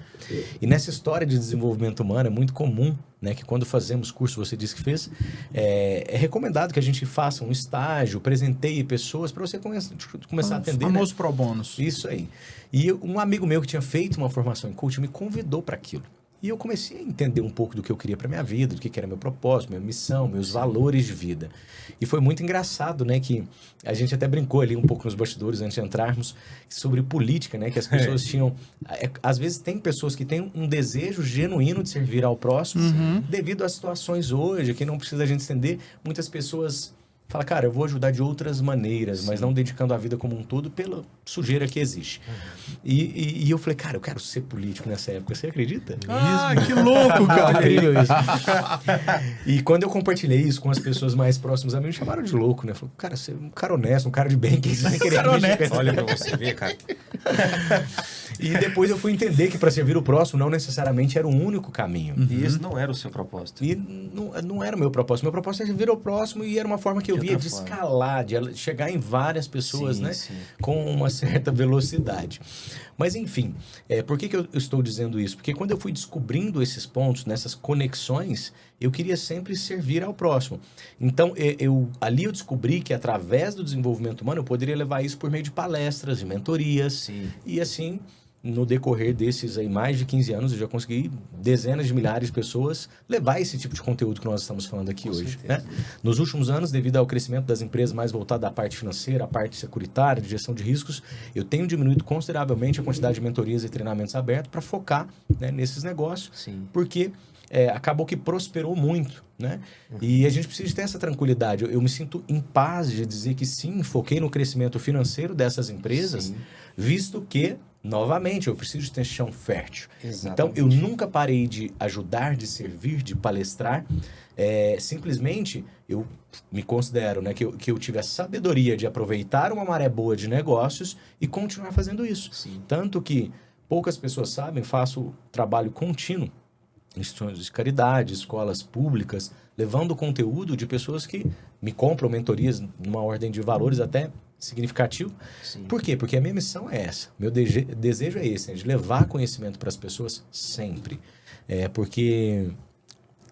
E nessa história de desenvolvimento humano é muito comum, né, que quando fazemos curso, você disse que fez, é recomendado que a gente faça um estágio, presenteie pessoas para você começar a atender. Famoso né? pro bônus. Isso aí. E um amigo meu que tinha feito uma formação em coaching me convidou para aquilo. E eu comecei a entender um pouco do que eu queria para minha vida, do que era meu propósito, minha missão, meus valores de vida. E foi muito engraçado, né, que a gente até brincou ali um pouco nos bastidores antes de entrarmos sobre política, né, que as pessoas tinham... Às vezes tem pessoas que têm um desejo genuíno de servir ao próximo, devido às situações hoje, que não precisa a gente entender. Muitas pessoas falam, cara, eu vou ajudar de outras maneiras, mas não dedicando a vida como um todo pela sujeira que existe. E eu falei, cara, eu quero ser político nessa época, você acredita? Ah, que louco, cara. Incrível isso. E quando eu compartilhei isso com as pessoas mais próximas a mim, me chamaram de louco, né? Falaram, cara, você é um cara honesto, um cara de bem, que você vai querer mexer com Olha pra você ver, cara. E depois eu fui entender que para servir o próximo não necessariamente era o único caminho. E esse não era o seu propósito. E não era o meu propósito. Meu propósito é servir ao próximo e era uma forma que eu via de escalar, de chegar em várias pessoas, Sim, né? sim. Com uma certa velocidade. Mas enfim, por que eu estou dizendo isso? Porque quando eu fui descobrindo esses pontos, nessas conexões, eu queria sempre servir ao próximo. Então, ali eu descobri que através do desenvolvimento humano eu poderia levar isso por meio de palestras, de mentorias. Sim. E assim, no decorrer desses aí mais de 15 anos, eu já consegui dezenas de milhares de pessoas levar esse tipo de conteúdo que nós estamos falando aqui hoje, né? Nos últimos anos, devido ao crescimento das empresas mais voltadas à parte financeira, à parte securitária, de gestão de riscos, eu tenho diminuído consideravelmente a quantidade de mentorias e treinamentos abertos para focar, né, nesses negócios, porque acabou que prosperou muito, né? E a gente precisa ter essa tranquilidade. Eu me sinto em paz de dizer que sim, foquei no crescimento financeiro dessas empresas, visto que, novamente, eu preciso ter chão fértil. Então, eu nunca parei de ajudar, de servir, de palestrar. Simplesmente, eu me considero, né, que eu tive a sabedoria de aproveitar uma maré boa de negócios e continuar fazendo isso. Tanto que poucas pessoas sabem, faço trabalho contínuo instituições de caridade, escolas públicas, levando conteúdo de pessoas que me compram mentorias numa ordem de valores até significativo. Por quê? Porque a minha missão é essa. Meu desejo é esse, de levar conhecimento para as pessoas sempre. Porque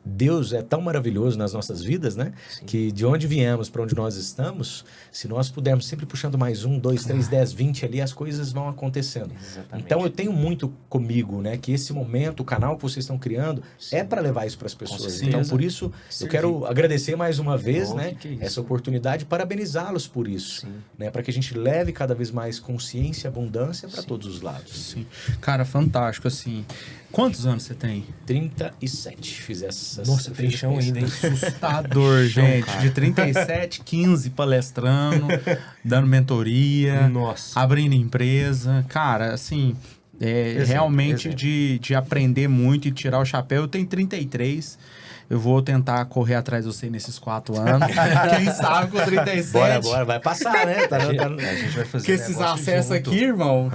Deus é tão maravilhoso nas nossas vidas, né? Que de onde viemos para onde nós estamos, se nós pudermos sempre puxando mais 1, 2, 3, 10, 20 ali, as coisas vão acontecendo. Então eu tenho muito comigo, né? Que esse momento, o canal que vocês estão criando, é para levar isso para as pessoas. Então por isso eu quero agradecer mais uma vez, né? Essa oportunidade, parabenizá-los por isso, né? Para que a gente leve cada vez mais consciência e abundância para todos os lados. Cara, fantástico, assim. Quantos anos você tem? 37. Fiz essas... Nossa, tem chão ainda, hein? Assustador, gente. De 37, 15 palestrando, dando mentoria, abrindo empresa. Cara, assim, realmente de aprender muito e tirar o chapéu. Eu tenho 33. Eu vou tentar correr atrás de você nesses 4 anos. Quem sabe com 37. Bora, vai passar, né? A gente vai fazer que esses acessos aqui, irmão,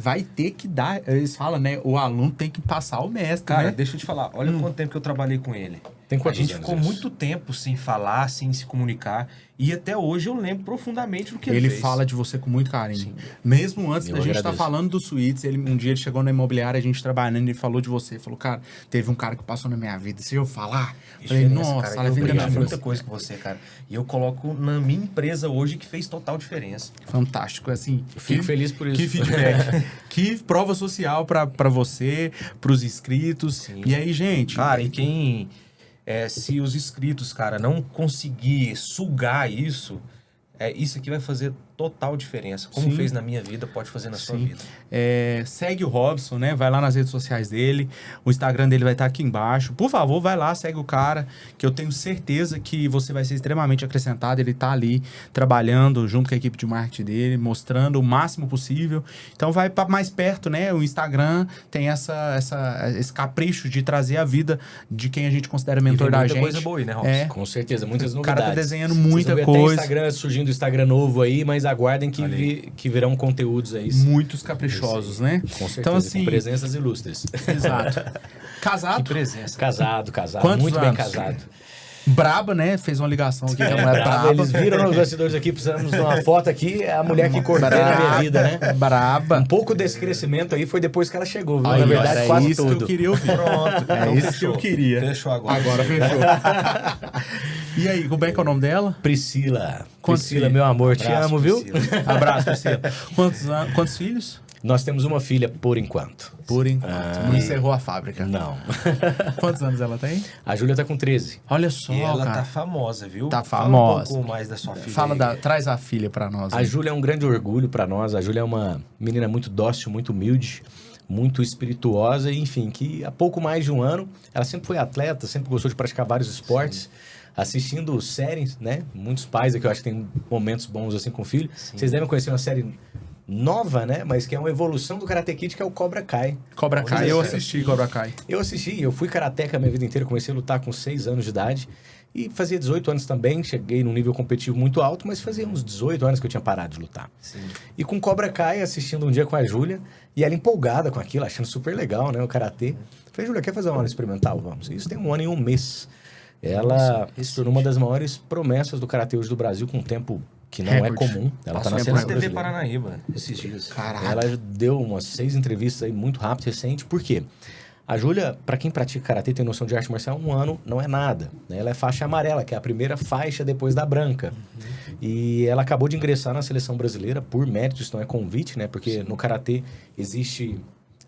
vai ter que dar. Eles falam, né? O aluno tem que passar o mestre. Cara, né? deixa eu te falar. Olha quanto tempo que eu trabalhei com ele. A gente ficou muito tempo sem falar, sem se comunicar. E até hoje eu lembro profundamente do que ele fez. Ele fala de você com muito carinho. Mesmo antes da gente estar falando do Suítes, um dia ele chegou na imobiliária, a gente trabalhando, ele falou de você. Falou, cara, teve um cara que passou na minha vida. Se eu falar, eu falei, nossa, ela vem ganhar muita coisa com você, cara. E eu coloco na minha empresa hoje que fez total diferença. Fantástico, assim. Fico feliz por isso. Que feedback. Que prova social pra você, pros inscritos. E aí, gente... Cara, e quem... se os inscritos, cara, não conseguir sugar isso, isso aqui vai fazer total diferença. Como fez na minha vida, pode fazer na sua vida. Segue o Robson, né? Vai lá nas redes sociais dele. O Instagram dele vai estar aqui embaixo. Por favor, vai lá, segue o cara, que eu tenho certeza que você vai ser extremamente acrescentado. Ele tá ali trabalhando junto com a equipe de marketing dele, mostrando o máximo possível. Então vai para mais perto, né? O Instagram tem esse capricho de trazer a vida de quem a gente considera mentor da gente. Muita coisa boa aí, né, Robson? Com certeza, muitas O novidades. cara tá desenhando muita Vocês vão ver coisa. até Instagram, surgindo Instagram novo aí, mas aguardem que virão conteúdos aí. Muitos caprichosos, né? Com certeza, então, assim, com presenças ilustres. Exato. Casado? Que presença. Casado. Quantos muito anos? bem casado. Braba, né? Fez uma ligação aqui que a mulher braba. Eles viram nos bastidores aqui, precisamos de uma foto aqui, é a mulher que coordena a minha vida, né? Braba. Um pouco desse crescimento aí foi depois que ela chegou, viu? Aí, na verdade, quase isso tudo. que eu queria ouvir. Pronto. É isso que eu queria. Fechou agora. Agora fechou. E aí, como é que é o nome dela? Priscila. Quantos Priscila, filhos? meu amor, te amo, viu? Abraço, Priscila. Quantos filhos? Nós temos uma filha por enquanto. Por enquanto. Não encerrou a fábrica. Não. Quantos anos ela tem? A Júlia tá com 13. Olha só, E ela cara. tá famosa, viu? Tá Fala famosa. um pouco mais da sua filha. Traz a filha pra nós. A Júlia é um grande orgulho pra nós. A Júlia é uma menina muito dócil, muito humilde, muito espirituosa, e, enfim, que há pouco mais de um ano, ela sempre foi atleta, sempre gostou de praticar vários esportes. Assistindo séries, né? Muitos pais aqui eu acho que tem momentos bons assim com o filho. Vocês devem conhecer uma série nova, né? Mas que é uma evolução do Karate Kid, que é o Cobra Kai. Cobra Kai, eu assisti Cobra Kai. Eu fui karateca a minha vida inteira, comecei a lutar com 6 anos de idade. E fazia 18 anos também, cheguei num nível competitivo muito alto, mas fazia uns 18 anos que eu tinha parado de lutar. E com Cobra Kai, assistindo um dia com a Júlia, e ela empolgada com aquilo, achando super legal, né? O karatê. Falei, Júlia, quer fazer uma aula experimental? Vamos. Isso tem 1 ano e 1 mês. Ela se tornou uma das maiores promessas do karatê hoje do Brasil, com um tempo que não é comum. Ela tá na Passou cena na TV brasileira. Paranaíba esses dias. Caraca. Ela deu umas 6 entrevistas aí muito rápido, recente. Por quê? A Júlia, para quem pratica karatê e tem noção de arte marcial, 1 ano não é nada, né? Ela é faixa amarela, que é a primeira faixa depois da branca. E ela acabou de ingressar na seleção brasileira por mérito, isso não é convite, né? Porque no karatê existe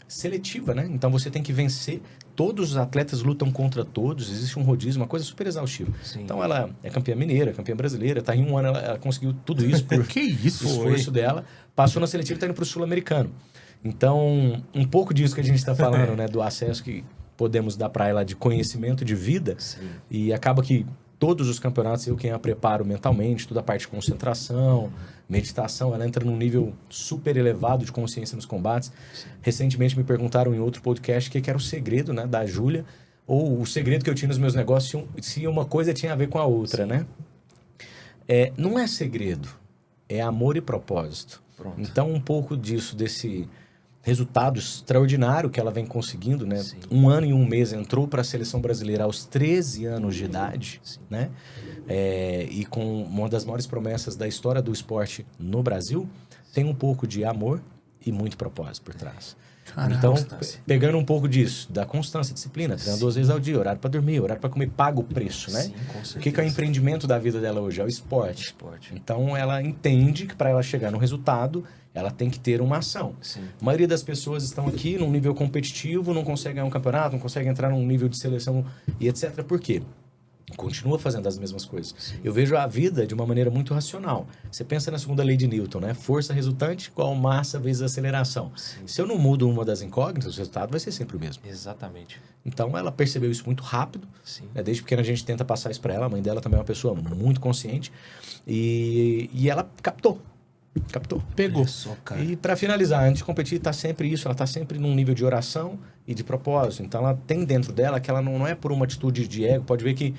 seletiva, né? Então você tem que vencer. Todos os atletas lutam contra todos, existe um rodízio, uma coisa super exaustiva. Sim. Então ela é campeã mineira, campeã brasileira, tá em 1 ano ela conseguiu tudo isso por Que isso, o esforço dela, passou na seletiva e tá indo pro sul-americano. Então, um pouco disso que a gente está falando, né, do acesso que podemos dar para ela de conhecimento de vida. Sim. E acaba que todos os campeonatos eu quem a preparo mentalmente, toda a parte de concentração, meditação, ela entra num nível super elevado de consciência nos combates. Sim. Recentemente me perguntaram em outro podcast o que era o segredo, né, da Júlia, ou o segredo que eu tinha nos meus negócios, se uma coisa tinha a ver com a outra, né? Não é segredo, é amor e propósito. Pronto. Então, um pouco disso, desse resultado extraordinário que ela vem conseguindo, né? Sim. 1 ano e 1 mês entrou para a seleção brasileira aos 13 anos de idade, Sim. né? E com uma das maiores promessas da história do esporte no Brasil, tem um pouco de amor e muito propósito por trás. Caraca, então, constância. pegando um pouco disso, da constância, disciplina, treinando 2 vezes ao dia, horário para dormir, horário para comer, paga o preço, né? Sim, com certeza. O que é o empreendimento da vida dela hoje? É o esporte. Esporte. Então, ela entende que para ela chegar no resultado, ela tem que ter uma ação. Sim. A maioria das pessoas estão aqui num nível competitivo, não consegue ganhar um campeonato, não consegue entrar num nível de seleção e etc. Por quê? Continua fazendo as mesmas coisas. Sim. Eu vejo a vida de uma maneira muito racional. Você pensa na segunda lei de Newton, né? Força resultante igual massa vezes aceleração. Sim. Se eu não mudo uma das incógnitas, o resultado vai ser sempre o mesmo. Exatamente. Então, ela percebeu isso muito rápido. Sim. Né? Desde pequena a gente tenta passar isso para ela. A mãe dela também é uma pessoa muito consciente. E ela captou. Pegou. Olha só, cara. E para finalizar, antes de competir, tá sempre isso. Ela tá sempre num nível de oração e de propósito. Então, ela tem dentro dela que ela não é por uma atitude de ego. Pode ver que,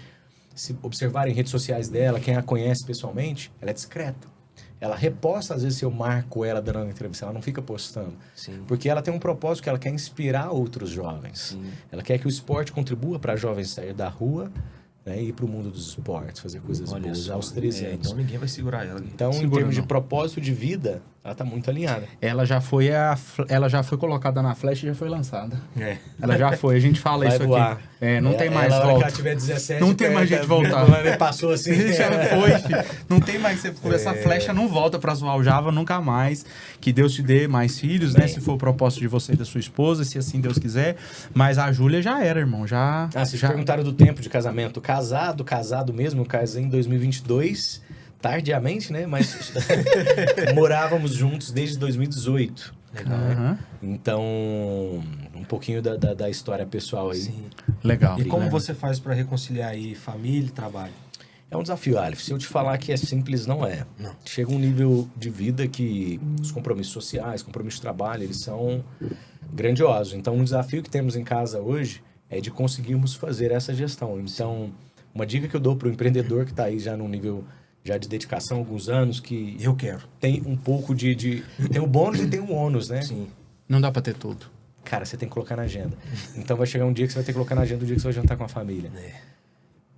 se observarem redes sociais dela, quem a conhece pessoalmente, ela é discreta. Ela reposta, às vezes, se eu marco ela dando uma entrevista, ela não fica postando. Sim. Porque ela tem um propósito que ela quer inspirar outros jovens. Sim. Ela quer que o esporte contribua para jovens sair da rua, né, e ir para o mundo dos esportes, fazer coisas Olha boas só. aos 13 anos. Então ninguém vai segurar ela aqui. Então, em Segura termos não. de propósito de vida, ela está muito alinhada. Ela já foi colocada na flecha e já foi lançada. É. Ela já foi, a gente fala Vai isso voar. aqui. Não tem mais ela, a hora que volta. ela tiver 17... Não tem mais jeito de voltar. Passou assim. Já foi, filho. Não tem mais. Essa flecha não volta pra zoar o Java nunca mais. Que Deus te dê mais filhos, né? Bem. Se for o propósito de você e da sua esposa, se assim Deus quiser. Mas a Júlia já era, irmão. Vocês já perguntaram do tempo de casamento. Casado mesmo, eu casei em 2022, tardiamente, né? Mas morávamos juntos desde 2018. Legal. Aham. Então, um pouquinho da história pessoal aí. Sim. Legal. E como né? você faz para reconciliar aí família e trabalho? É um desafio, Aleph. Se eu te falar que é simples, não é. Não. Chega um nível de vida que os compromissos sociais, compromissos de trabalho, eles são grandiosos. Então, um desafio que temos em casa hoje é de conseguirmos fazer essa gestão. Então, uma dica que eu dou para o empreendedor que está aí já num nível já de dedicação há alguns anos, que Eu quero. tem um pouco tem o bônus e tem o ônus, né? Sim. Não dá pra ter tudo. Cara, você tem que colocar na agenda. Então, vai chegar um dia que você vai ter que colocar na agenda o dia que você vai jantar com a família.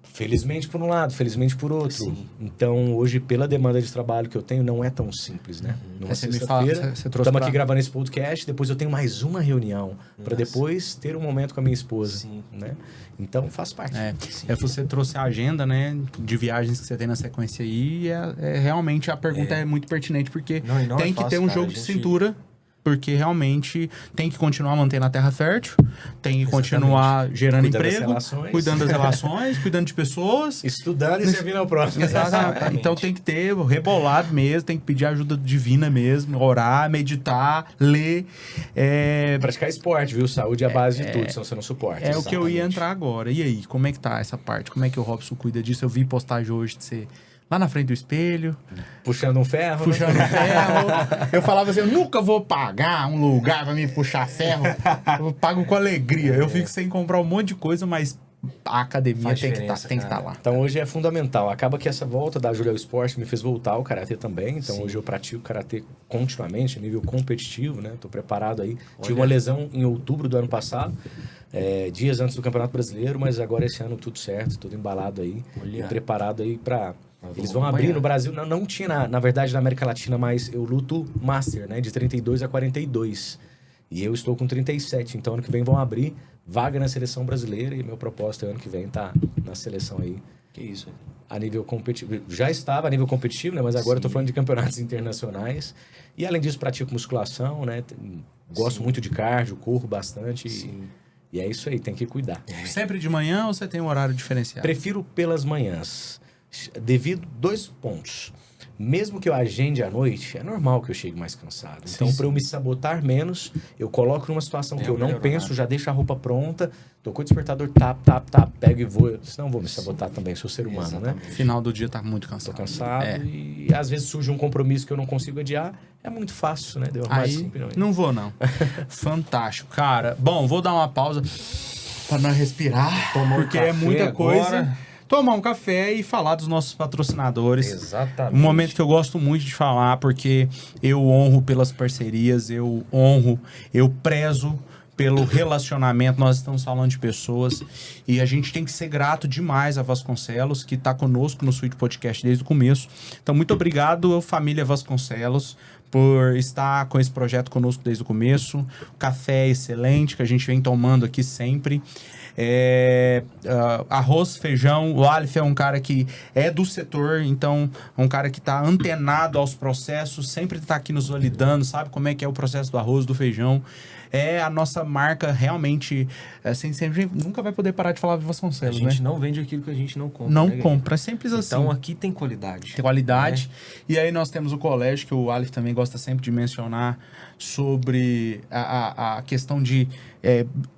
Felizmente por um lado, felizmente por outro. Sim. Então, hoje, pela demanda de trabalho que eu tenho, não é tão simples, né? Numa Você me fala, sexta-feira, você trouxe estamos pra- aqui gravando esse podcast, depois eu tenho mais uma reunião, para Nossa. depois ter um momento com a minha esposa, Sim. né? Então, faz parte. Você trouxe a agenda, né, de viagens que você tem na sequência aí, e realmente a pergunta é muito pertinente, porque Não, e não tem é que fácil, ter um cara, jogo a de gente- cintura, porque realmente tem que continuar mantendo a terra fértil, tem que continuar gerando Cuidando das emprego, relações. cuidando das relações, cuidando de pessoas. Estudando e servindo ao próximo. Exatamente. Então tem que ter rebolado mesmo, tem que pedir ajuda divina mesmo, orar, meditar, ler. Praticar esporte, viu? Saúde é a base de tudo, senão você não suporta. É o que eu ia Exatamente. entrar agora. E aí, como é que tá essa parte? Como é que o Robson cuida disso? Eu vi postagem hoje de ser lá na frente do espelho, Puxando um ferro. puxando ferro. Eu falava assim, eu nunca vou pagar um lugar pra me puxar ferro. Eu pago com alegria. Eu fico sem comprar um monte de coisa, mas a academia Faz tem que diferença, estar cara. lá. Então hoje é fundamental. Acaba que essa volta da Júlia ao esporte me fez voltar ao karatê também. Então Sim. hoje eu pratico karatê continuamente, a nível competitivo, né? Tô preparado aí. Tive Olha. uma lesão em outubro do ano passado, dias antes do Campeonato Brasileiro, mas agora esse ano tudo certo, tudo embalado aí. Olha. E preparado aí para Vamos eles vão acompanhar. abrir no Brasil. Não tinha, na verdade, na América Latina, mas eu luto Master, né? De 32 a 42. E eu estou com 37. Então ano que vem vão abrir vaga na seleção brasileira e meu propósito é ano que vem tá na seleção aí. Que isso? A nível competitivo. Já estava a nível competitivo, né? Mas agora eu tô falando de campeonatos internacionais. E além disso, pratico musculação, né? Gosto muito de cardio, corro bastante. E é isso aí, tem que cuidar. Sempre de manhã ou você tem um horário diferenciado? Prefiro pelas manhãs. Devido 2 pontos. Mesmo que eu agende à noite, é normal que eu chegue mais cansado. Então, para eu me sabotar menos, eu coloco numa situação que eu não penso, já deixo a roupa pronta, tocou o despertador, tap, pego e vou. Senão eu vou me sabotar também, sou ser humano, né? Final do dia tá muito cansado. Tô cansado e às vezes surge um compromisso que eu não consigo adiar. É muito fácil, né? Deu mais Aí, não vou não. Fantástico, cara. Bom, vou dar uma pausa para nós respirar, porque é muita coisa. Tomar um café e falar dos nossos patrocinadores. Exatamente. Um momento que eu gosto muito de falar, porque eu honro pelas parcerias, eu prezo pelo relacionamento. Nós estamos falando de pessoas e a gente tem que ser grato demais a Vasconcelos, que está conosco no Suite Podcast desde o começo. Então, muito obrigado, família Vasconcelos, por estar com esse projeto conosco desde o começo. O café é excelente, que a gente vem tomando aqui sempre. Arroz, feijão. O Aleph é um cara que é do setor, então é um cara que está antenado aos processos, sempre está aqui nos validando, sabe como é que é o processo do arroz, do feijão. É a nossa marca realmente, assim, sempre nunca vai poder parar de falar de Vasconcelos, né? A gente não vende aquilo que a gente não compra. Não né, compra, é simples assim. Então aqui tem qualidade. Tem qualidade. E aí nós temos o colégio, que o Aleph também gosta sempre de mencionar, sobre a questão de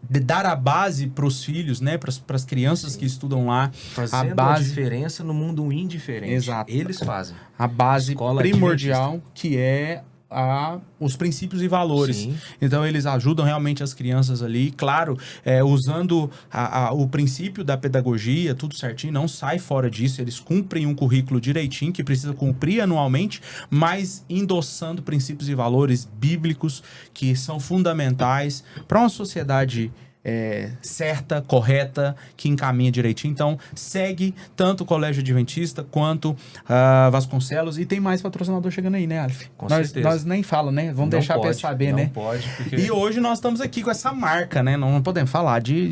dar a base para os filhos, né? Para as crianças que estudam lá. Fazendo a base, diferença no mundo indiferente. Exato. Eles fazem. A base Escola primordial, que é os princípios e valores. Sim. Então, eles ajudam realmente as crianças ali. Claro, usando o princípio da pedagogia, tudo certinho, não sai fora disso. Eles cumprem um currículo direitinho, que precisa cumprir anualmente, mas endossando princípios e valores bíblicos que são fundamentais para uma sociedade certa, correta, que encaminha direitinho. Então, segue tanto o Colégio Adventista quanto Vasconcelos. E tem mais patrocinador chegando aí, né, Aleph? Com certeza. Nós nem fala, né? Vamos Não deixar pode, pra ele saber, não né? Pode, porque... E hoje nós estamos aqui com essa marca, né? Não podemos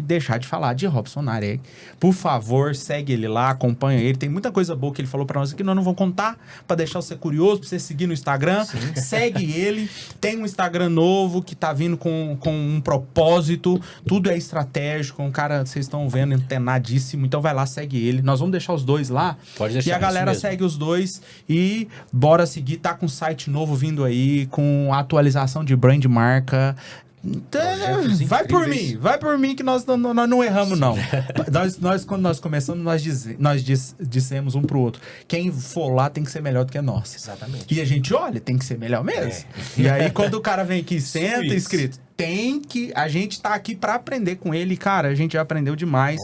deixar de falar de Robson Areg. Por favor, segue ele lá, acompanha ele. Tem muita coisa boa que ele falou pra nós aqui, nós não vamos contar, pra deixar você curioso, pra você seguir no Instagram. Sim. Segue ele. Tem um Instagram novo que tá vindo com um propósito. Tudo é estratégico. Um cara, vocês estão vendo, antenadíssimo. Então vai lá, segue ele. Nós vamos deixar os dois lá. Pode deixar. E a galera segue os dois e bora seguir. Tá com um site novo vindo aí, com atualização de brand marca. Vai por mim que nós não erramos, não. Quando nós começamos, nós dissemos um pro outro: quem for lá tem que ser melhor do que nós. Exatamente. E a gente olha, tem que ser melhor mesmo. E aí, quando o cara vem aqui, senta escrito, a gente tá aqui pra aprender com ele, cara, a gente já aprendeu demais.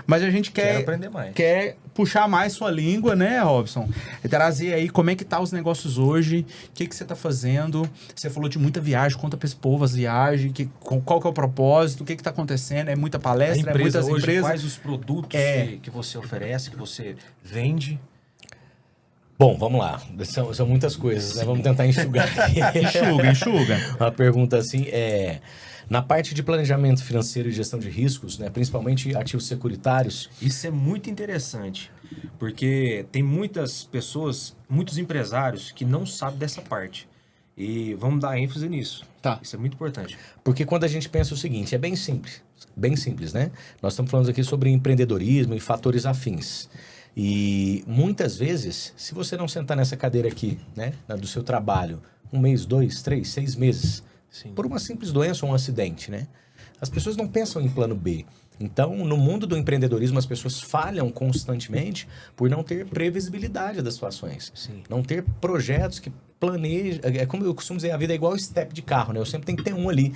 Mas a gente quer aprender mais. Quer puxar mais sua língua, né, Robson? Trazer aí como é que tá os negócios hoje, o que você tá fazendo. Você falou de muita viagem, conta pra esse povo as viagens, qual que é o propósito, o que tá acontecendo, é muita palestra, é muitas hoje, empresas. Quais os produtos que você oferece, que você vende? Bom, vamos lá. São muitas coisas, né? Vamos tentar enxugar. Enxuga. Uma pergunta assim na parte de planejamento financeiro e gestão de riscos, né, principalmente ativos securitários. Isso é muito interessante, porque tem muitas pessoas, muitos empresários que não sabem dessa parte. E vamos dar ênfase nisso. Tá. Isso é muito importante. Porque quando a gente pensa o seguinte, é bem simples, né? Nós estamos falando aqui sobre empreendedorismo e fatores afins. E muitas vezes, se você não sentar nessa cadeira aqui, né, do seu trabalho, 1 mês, 2, 3, 6 meses, Sim. por uma simples doença ou um acidente, né? As pessoas não pensam em plano B. Então, no mundo do empreendedorismo, as pessoas falham constantemente por não ter previsibilidade das situações. Sim. Não ter projetos que planejam. É como eu costumo dizer, a vida é igual step de carro, né? Eu sempre tenho que ter um ali.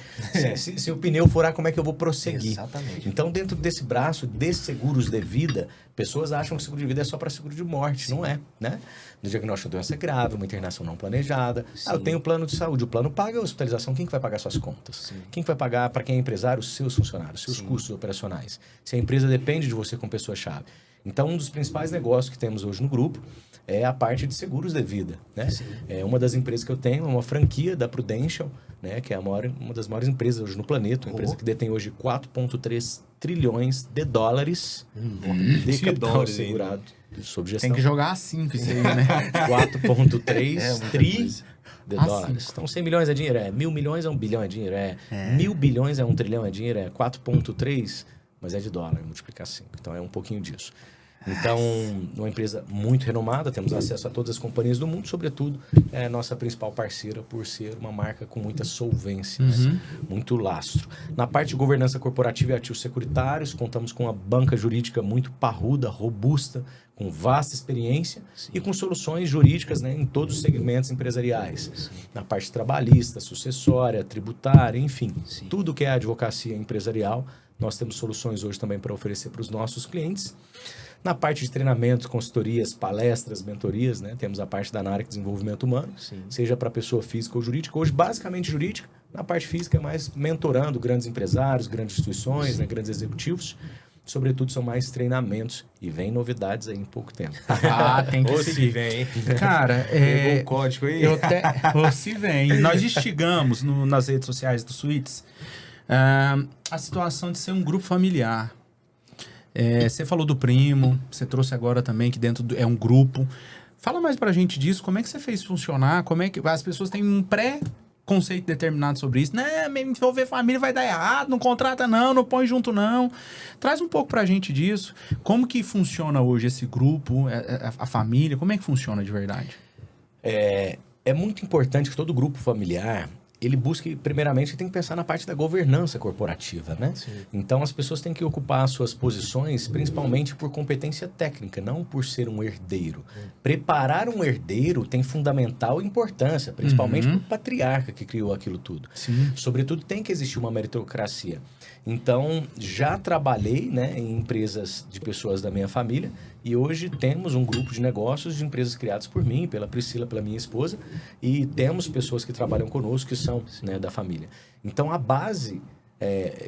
Se o pneu furar, como é que eu vou prosseguir? Exatamente. Então, dentro desse braço de seguros de vida, pessoas acham que seguro de vida é só para seguro de morte. Sim. Não é, né? No diagnóstico de doença grave, uma internação não planejada. Eu tenho plano de saúde. O plano paga a hospitalização. Quem que vai pagar suas contas? Sim. Quem que vai pagar, para quem é empresário, os seus funcionários, seus custos operacionais? Se a empresa depende de você como pessoa-chave. Então, um dos principais negócios que temos hoje no grupo é a parte de seguros de vida, né? É uma das empresas que eu tenho, uma franquia da Prudential, né? Que é uma das maiores empresas hoje no planeta, uma empresa que detém hoje 4,3 trilhões de dólares de capital segurado sob gestão. Tem que jogar assim com isso aí, né? 4,3 tri de Assim. dólares. Então, 100 milhões é dinheiro, 1.000 milhões é 1 bilhão é dinheiro, 1.000 bilhões é 1 trilhão é dinheiro, 4,3, mas é de dólar, multiplicar 5. Então, é um pouquinho disso. Então, uma empresa muito renomada, temos acesso a todas as companhias do mundo, sobretudo, é a nossa principal parceira por ser uma marca com muita solvência, né? Muito lastro. Na parte de governança corporativa e ativos securitários, contamos com uma banca jurídica muito parruda, robusta, com vasta experiência e com soluções jurídicas, né, em todos os segmentos empresariais. Na parte trabalhista, sucessória, tributária, enfim, tudo que é advocacia empresarial, nós temos soluções hoje também para oferecer para os nossos clientes. Na parte de treinamento, consultorias, palestras, mentorias, né? Temos a parte da ANARC Desenvolvimento Humano, seja para pessoa física ou jurídica. Hoje, basicamente jurídica. Na parte física, é mais mentorando grandes empresários, grandes instituições, né? Grandes executivos. Sobretudo, são mais treinamentos. E vem novidades aí em pouco tempo. Tem que se vem, hein? Cara, Pegou o código aí? Ou se vem. Nós instigamos nas redes sociais do Suítes a situação de ser um grupo familiar. Você falou do primo, você trouxe agora também que dentro é um grupo. Fala mais pra gente disso, como é que você fez funcionar, como é que as pessoas têm um pré-conceito determinado sobre isso. Né, me envolver família vai dar errado, não contrata não põe junto não. Traz um pouco pra gente disso, como que funciona hoje esse grupo, a família, como é que funciona de verdade? É muito importante que todo grupo familiar ele busque, primeiramente, tem que pensar na parte da governança corporativa, né? Então, as pessoas têm que ocupar as suas posições, principalmente por competência técnica, não por ser um herdeiro. Preparar um herdeiro tem fundamental importância, principalmente para o patriarca que criou aquilo tudo. Sobretudo, tem que existir uma meritocracia. Então, já trabalhei, né, em empresas de pessoas da minha família e hoje temos um grupo de negócios de empresas criadas por mim, pela Priscila, pela minha esposa, e temos pessoas que trabalham conosco que são, né, da família. Então, a base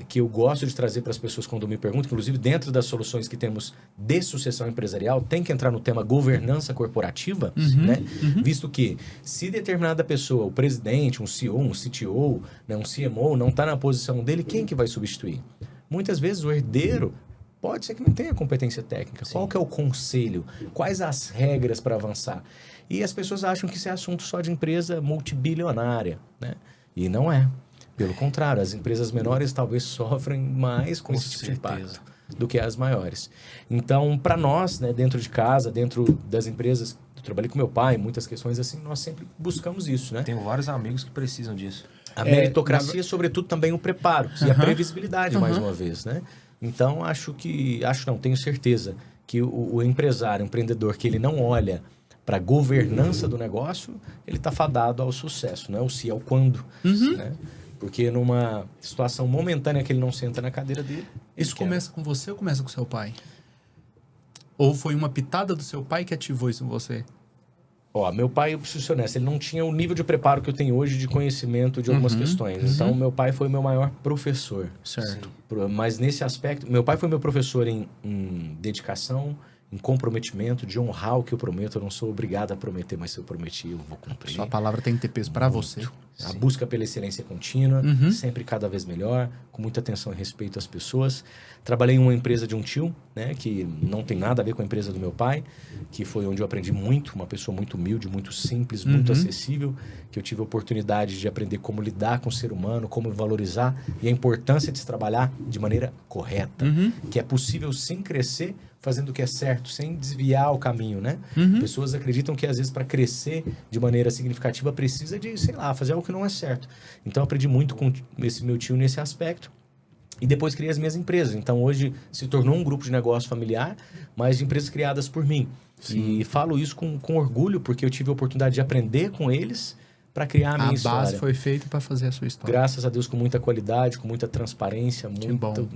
que eu gosto de trazer para as pessoas quando me perguntam, inclusive dentro das soluções que temos de sucessão empresarial, tem que entrar no tema governança corporativa, né? Visto que se determinada pessoa, o presidente, um CEO, um CTO, né, um CMO, não está na posição dele, quem que vai substituir? Muitas vezes o herdeiro pode ser que não tenha competência técnica. Qual que é o conselho? Quais as regras para avançar? E as pessoas acham que isso é assunto só de empresa multibilionária, né? E não é. Pelo contrário, as empresas menores talvez sofrem mais com esse tipo de impacto do que as maiores. Então, para nós, né, dentro de casa, dentro das empresas, eu trabalhei com meu pai, muitas questões assim, nós sempre buscamos isso, né? Tenho vários amigos que precisam disso. A meritocracia, sobretudo, também o preparo e a previsibilidade, mais uma vez, né? Então, tenho certeza que o empresário, o empreendedor, que ele não olha para a governança do negócio, ele está fadado ao sucesso, não é o se, é o quando, né? Porque numa situação momentânea que ele não senta na cadeira dele... Isso começa com você ou começa com seu pai? Ou foi uma pitada do seu pai que ativou isso em você? Meu pai, eu preciso ser honesto, ele não tinha o nível de preparo que eu tenho hoje de conhecimento de algumas questões. Então, meu pai foi meu maior professor. Certo. Mas nesse aspecto, meu pai foi meu professor em dedicação, em comprometimento, de honrar o que eu prometo. Eu não sou obrigado a prometer, mas se eu prometi, eu vou cumprir. Sua palavra tem que ter peso para você. A busca pela excelência contínua, sempre cada vez melhor, com muita atenção e respeito às pessoas. Trabalhei em uma empresa de um tio, né, que não tem nada a ver com a empresa do meu pai, que foi onde eu aprendi muito, uma pessoa muito humilde, muito simples, muito acessível, que eu tive a oportunidade de aprender como lidar com o ser humano, como valorizar e a importância de se trabalhar de maneira correta, que é possível sim crescer fazendo o que é certo, sem desviar o caminho, né? Pessoas acreditam que, às vezes, para crescer de maneira significativa, precisa de, sei lá, fazer algo que não é certo. Então, eu aprendi muito com esse meu tio nesse aspecto. E depois criei as minhas empresas. Então, hoje, se tornou um grupo de negócio familiar, mas de empresas criadas por mim. Sim. E falo isso com orgulho, porque eu tive a oportunidade de aprender com eles para criar a minha história. A base foi feita para fazer a sua história. Graças a Deus, com muita qualidade, com muita transparência, muita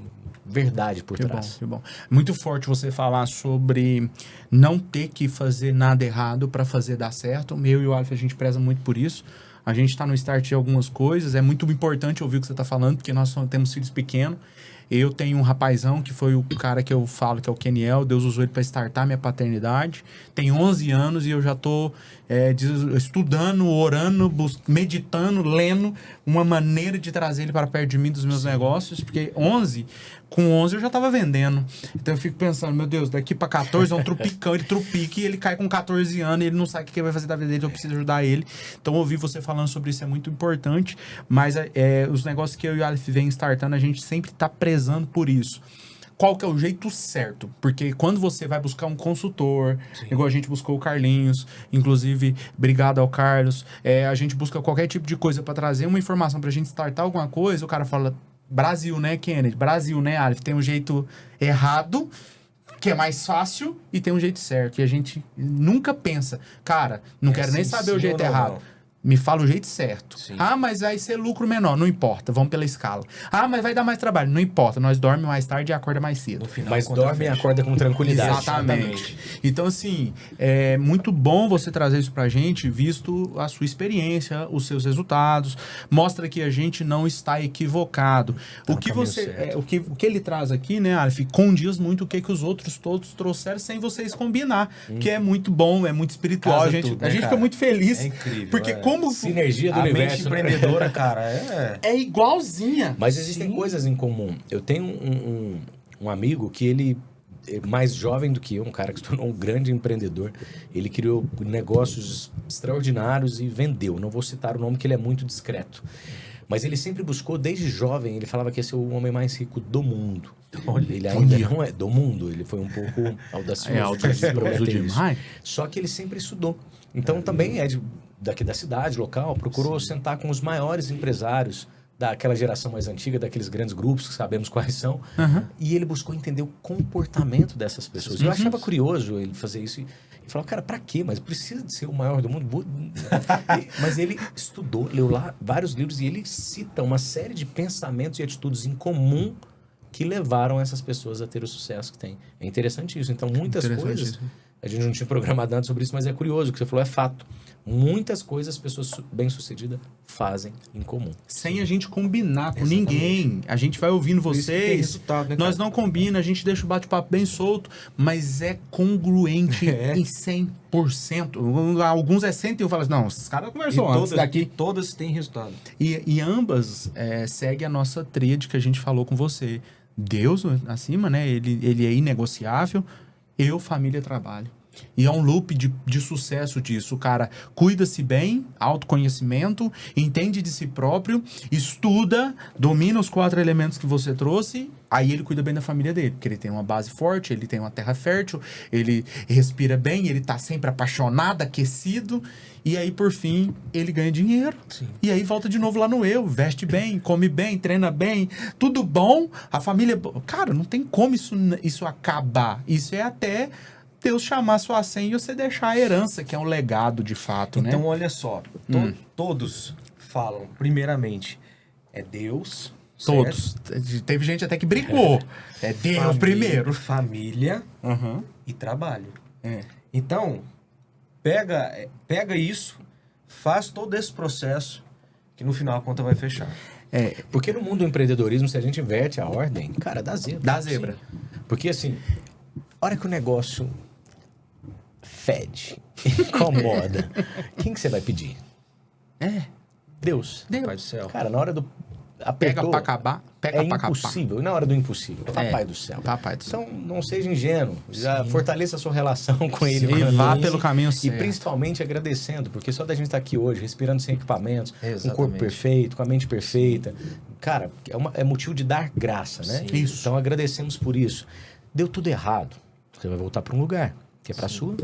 verdade por trás. Que bom. Muito forte você falar sobre não ter que fazer nada errado para fazer dar certo. Eu e o Alf, a gente preza muito por isso. A gente está no start de algumas coisas. É muito importante ouvir o que você está falando, porque nós temos filhos pequenos. Eu tenho um rapazão que foi o cara que eu falo que é o Keniel. Deus usou ele para startar minha paternidade. Tem 11 anos e eu já tô estudando, orando, meditando, lendo uma maneira de trazer ele para perto de mim dos meus negócios, porque com 11 eu já tava vendendo. Então eu fico pensando, meu Deus, daqui para 14 é um trupicão, ele trupica e ele cai com 14 anos e ele não sabe o que ele vai fazer da vida dele, então eu preciso ajudar ele. Então ouvir você falando sobre isso é muito importante, mas os negócios que eu e o Aleph vem startando, a gente sempre tá prezando por isso. Qual que é o jeito certo? Porque quando você vai buscar um consultor, igual a gente buscou o Carlinhos, inclusive, obrigado ao Carlos, a gente busca qualquer tipo de coisa para trazer uma informação pra gente startar alguma coisa, o cara fala, Brasil, né, Kennedy? Brasil, né, Aleph? Tem um jeito errado, que é mais fácil, e tem um jeito certo. E a gente nunca pensa, cara, não quero nem saber o jeito errado. Não. Me fala o jeito certo. Sim. Ah, mas vai ser lucro menor. Não importa, vamos pela escala. Ah, mas vai dar mais trabalho. Não importa, nós dormimos mais tarde e acorda mais cedo. No final, mas dorme e acorda com tranquilidade. Exatamente. Então, assim, é muito bom você trazer isso pra gente, visto a sua experiência, os seus resultados. Mostra que a gente não está equivocado. Tá, o que ele traz aqui, né, Aleph, condiz muito o que os outros todos trouxeram sem vocês combinar. Que é muito bom, é muito espiritual. Casa a gente, tudo, né, fica muito feliz. É incrível. Porque como sinergia do universo, mente empreendedora, cara, é igualzinha. Mas existem coisas em comum. Eu tenho um amigo que ele é mais jovem do que eu, um cara que se tornou um grande empreendedor. Ele criou negócios extraordinários e vendeu. Não vou citar o nome, que ele é muito discreto. Mas ele sempre buscou, desde jovem, ele falava que ia ser o homem mais rico do mundo. Ele ainda não é do mundo, ele foi um pouco audacioso demais. Só que ele sempre estudou. Então também é daqui da cidade, local, procurou sentar com os maiores empresários daquela geração mais antiga, daqueles grandes grupos que sabemos quais são, e ele buscou entender o comportamento dessas pessoas. Eu achava curioso ele fazer isso e falava, cara, pra quê? Mas precisa de ser o maior do mundo? Mas ele estudou, leu lá vários livros e ele cita uma série de pensamentos e atitudes em comum que levaram essas pessoas a ter o sucesso que têm. É interessante isso. Então, muitas coisas... A gente não tinha programado nada sobre isso, mas é curioso. O que você falou é fato. Muitas coisas as pessoas bem-sucedidas fazem em comum. Sem a gente combinar com ninguém. A gente vai ouvindo vocês. Né, nós não combina, a gente deixa o bate-papo bem solto, mas é congruente em 100%. Alguns é 101. Fala assim, não, esses caras conversam antes daqui. Todas têm resultado. E ambas seguem a nossa tríade que a gente falou com você. Deus acima, né? Ele é inegociável. Eu, família, trabalho. E é um loop de sucesso disso. O cara cuida-se bem, autoconhecimento, entende de si próprio, estuda, domina os 4 elementos que você trouxe, aí ele cuida bem da família dele, porque ele tem uma base forte, ele tem uma terra fértil, ele respira bem, ele tá sempre apaixonado, aquecido, e aí, por fim, ele ganha dinheiro. Sim. E aí volta de novo lá no eu, veste bem, come bem, treina bem, tudo bom, a família... Cara, não tem como isso acabar. Isso é até Deus chamar sua senha e você deixar a herança, que é um legado de fato, então, né? Então, olha só, todos falam, primeiramente, é Deus... Todos. Certo? Teve gente até que brigou. É Deus primeiro. Família e trabalho. Então, pega isso, faz todo esse processo, que no final a conta vai fechar. Porque no mundo do empreendedorismo, se a gente inverte a ordem, cara, dá zebra. Dá zebra. Sim. Porque assim, a hora que o negócio fede, incomoda, quem que você vai pedir? Deus. Pai do céu. Cara, na hora do... Pega pra acabar, é impossível. E na hora do impossível, Papai do céu. Papai do céu. Então, não seja ingênuo. Já fortaleça a sua relação com ele. E vá pelo caminho certo. E principalmente agradecendo, porque só da gente estar aqui hoje, respirando sem equipamentos, com o corpo perfeito, com a mente perfeita. Cara, é motivo de dar graça, né? Isso. Então, agradecemos por isso. Deu tudo errado. Você vai voltar para um lugar, que é para a sua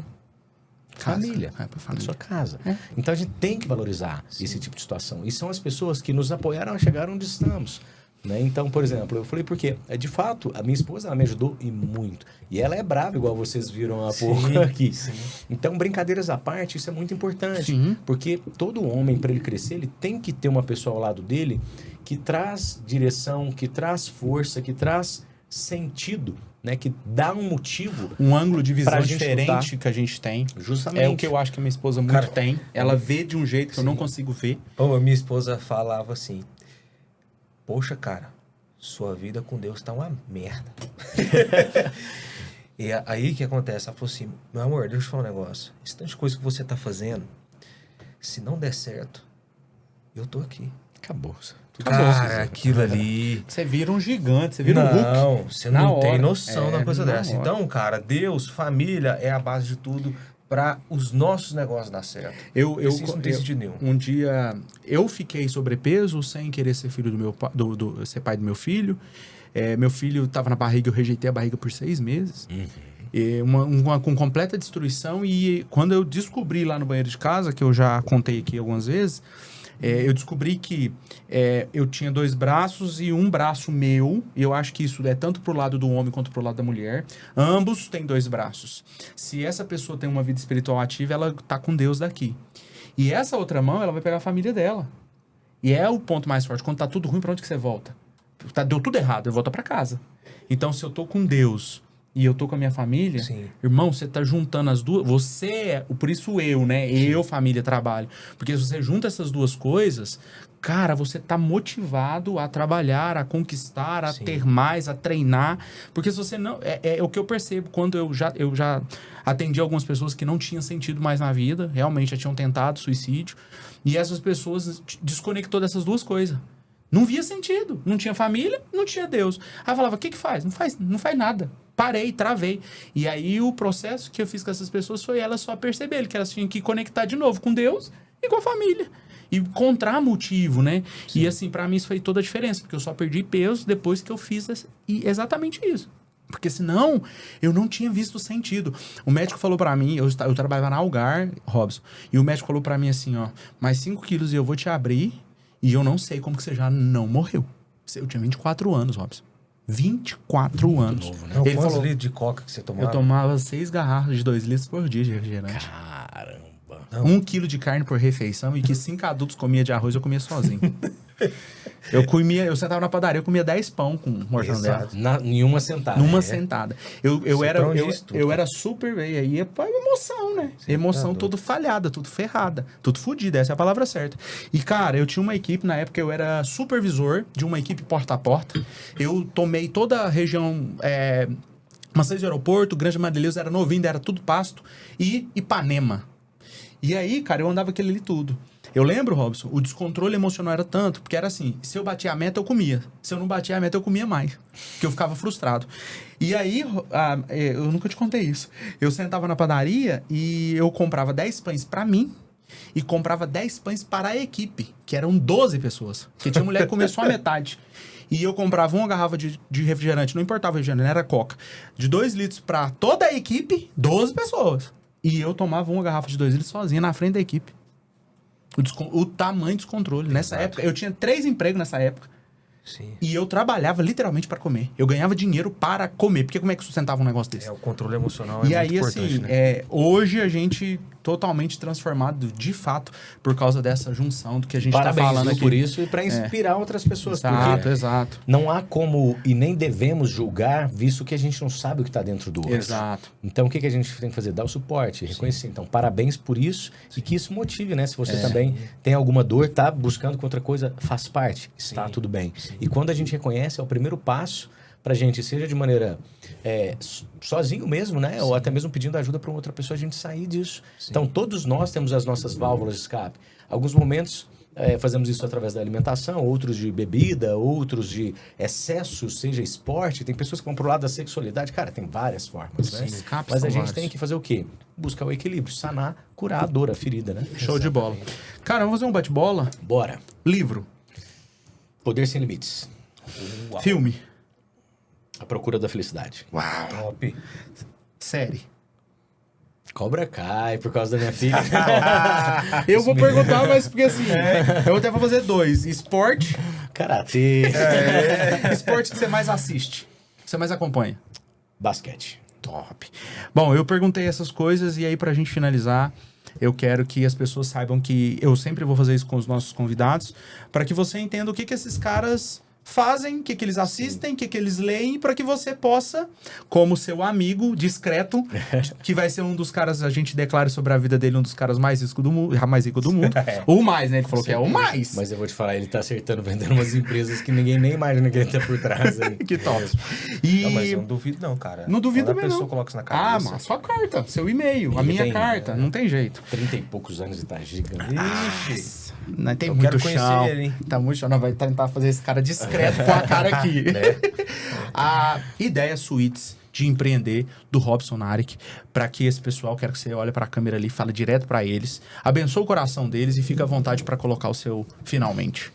família, para sua casa. Então a gente tem que valorizar esse tipo de situação. E são as pessoas que nos apoiaram a chegar onde estamos. Né? Então, por exemplo, eu falei porque, de fato, a minha esposa ela me ajudou e muito. E ela é brava, igual vocês viram há pouco aqui. Sim. Então, brincadeiras à parte, isso é muito importante. Porque todo homem, para ele crescer, ele tem que ter uma pessoa ao lado dele que traz direção, que traz força, que traz sentido, né, que dá um motivo, um ângulo de visão diferente que a gente tem. Justamente. É o que eu acho que a minha esposa muito tem. Ela vê de um jeito que eu não consigo ver. A minha esposa falava assim, poxa, cara, sua vida com Deus tá uma merda. E aí o que acontece? Ela falou assim, meu amor, deixa eu te falar um negócio. Esse tanto de coisa que você tá fazendo, se não der certo, eu tô aqui. Acabou. Cara, aquilo ali... Você vira um gigante, você vira um Hulk. Não, você Na não tem hora. noção da coisa na dessa. hora. Então, cara, Deus, família é a base de tudo para os nossos negócios dar certo. Isso não tem sentido nenhum. Um dia, eu fiquei sobrepeso sem querer ser filho do meu pai, ser pai do meu filho. Meu filho estava na barriga, eu rejeitei a barriga por 6 meses. E com completa destruição. E quando eu descobri lá no banheiro de casa, que eu já contei aqui algumas vezes, eu descobri que eu tinha 2 braços e um braço meu. E eu acho que isso é tanto pro lado do homem quanto pro lado da mulher. Ambos têm 2 braços. Se essa pessoa tem uma vida espiritual ativa, ela tá com Deus daqui. E essa outra mão, ela vai pegar a família dela. E é o ponto mais forte. Quando tá tudo ruim, pra onde que você volta? Deu tudo errado, eu volto pra casa. Então, se eu tô com Deus e eu tô com a minha família, Sim. irmão, você tá juntando as duas. Por isso eu, né? Eu, família, trabalho. Porque se você junta essas duas coisas, cara, você tá motivado a trabalhar, a conquistar, a Sim. ter mais, a treinar. Porque se você não. É o que eu percebo quando eu já atendi algumas pessoas que não tinham sentido mais na vida, realmente já tinham tentado suicídio. E essas pessoas desconectou dessas duas coisas. Não via sentido. Não tinha família, não tinha Deus. Aí eu falava, o que faz? Não faz nada. Parei, travei. E aí o processo que eu fiz com essas pessoas foi elas só perceberem que elas tinham que conectar de novo com Deus e com a família. E encontrar motivo, né? Sim. E assim, pra mim isso fez toda a diferença. Porque eu só perdi peso depois que eu fiz exatamente isso. Porque senão, eu não tinha visto o sentido. O médico falou pra mim, eu trabalhava na Algar, Robson, e o médico falou pra mim assim, ó, mais 5 quilos e eu vou te abrir, e eu não sei como que você já não morreu. Eu tinha 24 anos, Robson. 24 anos. Novo, né? Não, Ele quantos falou, litros de coca que você tomava? eu tomava 6 garrafas de 2 litros por dia de refrigerante. Caramba. 1 quilo de carne por refeição e que 5 adultos comiam de arroz, eu comia sozinho. Eu sentava na padaria, eu comia 10 pão com mortandela. Em uma sentada. Numa sentada. Eu tudo, era super... E aí é pra emoção, né? Sim, emoção tá tudo falhada, tudo ferrada, tudo fodida, essa é a palavra certa. E, cara, eu tinha uma equipe, na época eu era supervisor de uma equipe porta a porta. Eu tomei toda a região... Maceió de Aeroporto, Grande Madeleus, era novinho, era tudo pasto. E Ipanema. E aí, cara, eu andava aquele ali tudo. Eu lembro, Robson, o descontrole emocional era tanto, porque era assim, se eu batia a meta, eu comia. Se eu não batia a meta, eu comia mais. Porque eu ficava frustrado. E aí, eu nunca te contei isso. Eu sentava na padaria e eu comprava 10 pães pra mim e comprava 10 pães para a equipe, que eram 12 pessoas. Porque tinha mulher que comia só a metade. E eu comprava uma garrafa de refrigerante, não importava o refrigerante, era Coca, de 2 litros pra toda a equipe, 12 pessoas. E eu tomava uma garrafa de 2 litros sozinha na frente da equipe. O tamanho do descontrole. Nessa época, eu tinha 3 empregos nessa época. Sim. E eu trabalhava literalmente para comer. Eu ganhava dinheiro para comer. Porque como é que sustentava um negócio desse? O controle emocional E é aí, muito importante, assim, né? hoje a gente totalmente transformado, de fato, por causa dessa junção do que a gente tá falando aqui. por isso e para inspirar outras pessoas. Porque Exato. não há como e nem devemos julgar, visto que a gente não sabe o que está dentro do outro. Exato. Então, o que a gente tem que fazer? Dar o suporte, reconhecer. Então, parabéns por isso e que isso motive, né? Se você também tem alguma dor, tá buscando com outra coisa, faz parte. Está tudo bem. E quando a gente reconhece, é o primeiro passo pra gente, seja de maneira sozinho mesmo, né? Ou até mesmo pedindo ajuda para outra pessoa, a gente sair disso. Sim. Então, todos nós temos as nossas válvulas de escape. Alguns momentos fazemos isso através da alimentação, outros de bebida, outros de excessos, seja esporte. Tem pessoas que vão pro lado da sexualidade. Cara, tem várias formas, né? Mas a gente tem que fazer o quê? Buscar o equilíbrio, sanar, curar a dor, a ferida, né? Show de bola. Cara, vamos fazer um bate-bola? Bora. Livro. Poder Sem Limites. Uau. Filme. A Procura da Felicidade. Uau. Top. Série. Cobra Kai, por causa da minha filha. Eu vou perguntar, mas porque assim, eu até vou fazer 2. Esporte. Karatê. Esporte que você mais assiste, que você mais acompanha. Basquete. Top. Bom, eu perguntei essas coisas e aí pra gente finalizar, eu quero que as pessoas saibam que eu sempre vou fazer isso com os nossos convidados, para que você entenda o que esses caras fazem, o que eles assistem, o que eles leem, para que você possa, como seu amigo discreto, que vai ser um dos caras, a gente declara sobre a vida dele, um dos caras mais ricos do mundo, o mais, né? Ele falou que é o mais. Mas eu vou te falar, ele tá acertando vendendo umas empresas que ninguém nem imagina que ele tá por trás aí. Que top. Não, mas eu não duvido não, cara. Não duvido Quando também, a pessoa não. coloca isso na cabeça. Mas sua carta, seu e-mail, a minha carta, não tem jeito. 30 e poucos anos e tá gigante. Ixi. Não, tem Eu muito quero conhecer chão. ele, hein? Tá muito chão. Não, vai tentar fazer esse cara discreto com a cara aqui. A ideia Suítes de empreender do Robson Narek, para que esse pessoal, quero que você olhe para a câmera ali, fale direto para eles, abençoe o coração deles e fique à vontade para colocar o seu finalmente.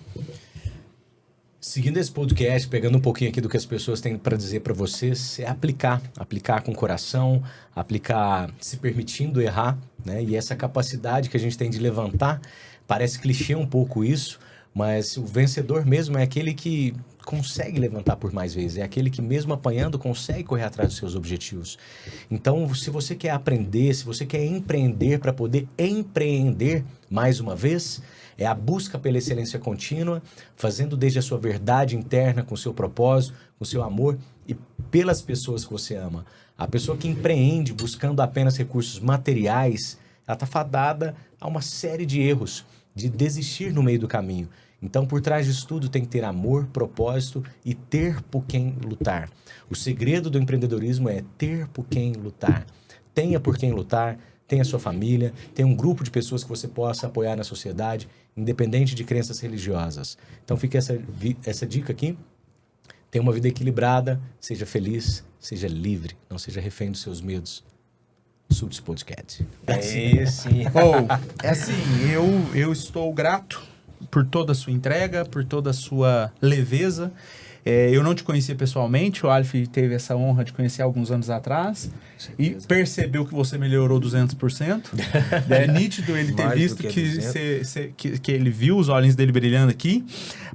Seguindo esse podcast, pegando um pouquinho aqui do que as pessoas têm para dizer para vocês, é aplicar com o coração, aplicar se permitindo errar, né? E essa capacidade que a gente tem de levantar, parece clichê um pouco isso, mas o vencedor mesmo é aquele que consegue levantar por mais vezes, é aquele que mesmo apanhando consegue correr atrás dos seus objetivos. Então, se você quer aprender, se você quer empreender para poder empreender mais uma vez, é a busca pela excelência contínua, fazendo desde a sua verdade interna, com o seu propósito, com o seu amor e pelas pessoas que você ama. A pessoa que empreende buscando apenas recursos materiais, ela está fadada a uma série de erros, de desistir no meio do caminho. Então, por trás disso tudo, tem que ter amor, propósito e ter por quem lutar. O segredo do empreendedorismo é ter por quem lutar. Tenha por quem lutar, tenha sua família, tenha um grupo de pessoas que você possa apoiar na sociedade, independente de crenças religiosas. Então, fica essa dica aqui. Tenha uma vida equilibrada, seja feliz, seja livre, não seja refém dos seus medos. Suítes Podcast. É assim, eu estou grato por toda a sua entrega, por toda a sua leveza. Eu não te conhecia pessoalmente, o Alf teve essa honra de conhecer alguns anos atrás e percebeu que você melhorou 200%. É nítido ele ter visto que ele viu os olhinhos dele brilhando aqui,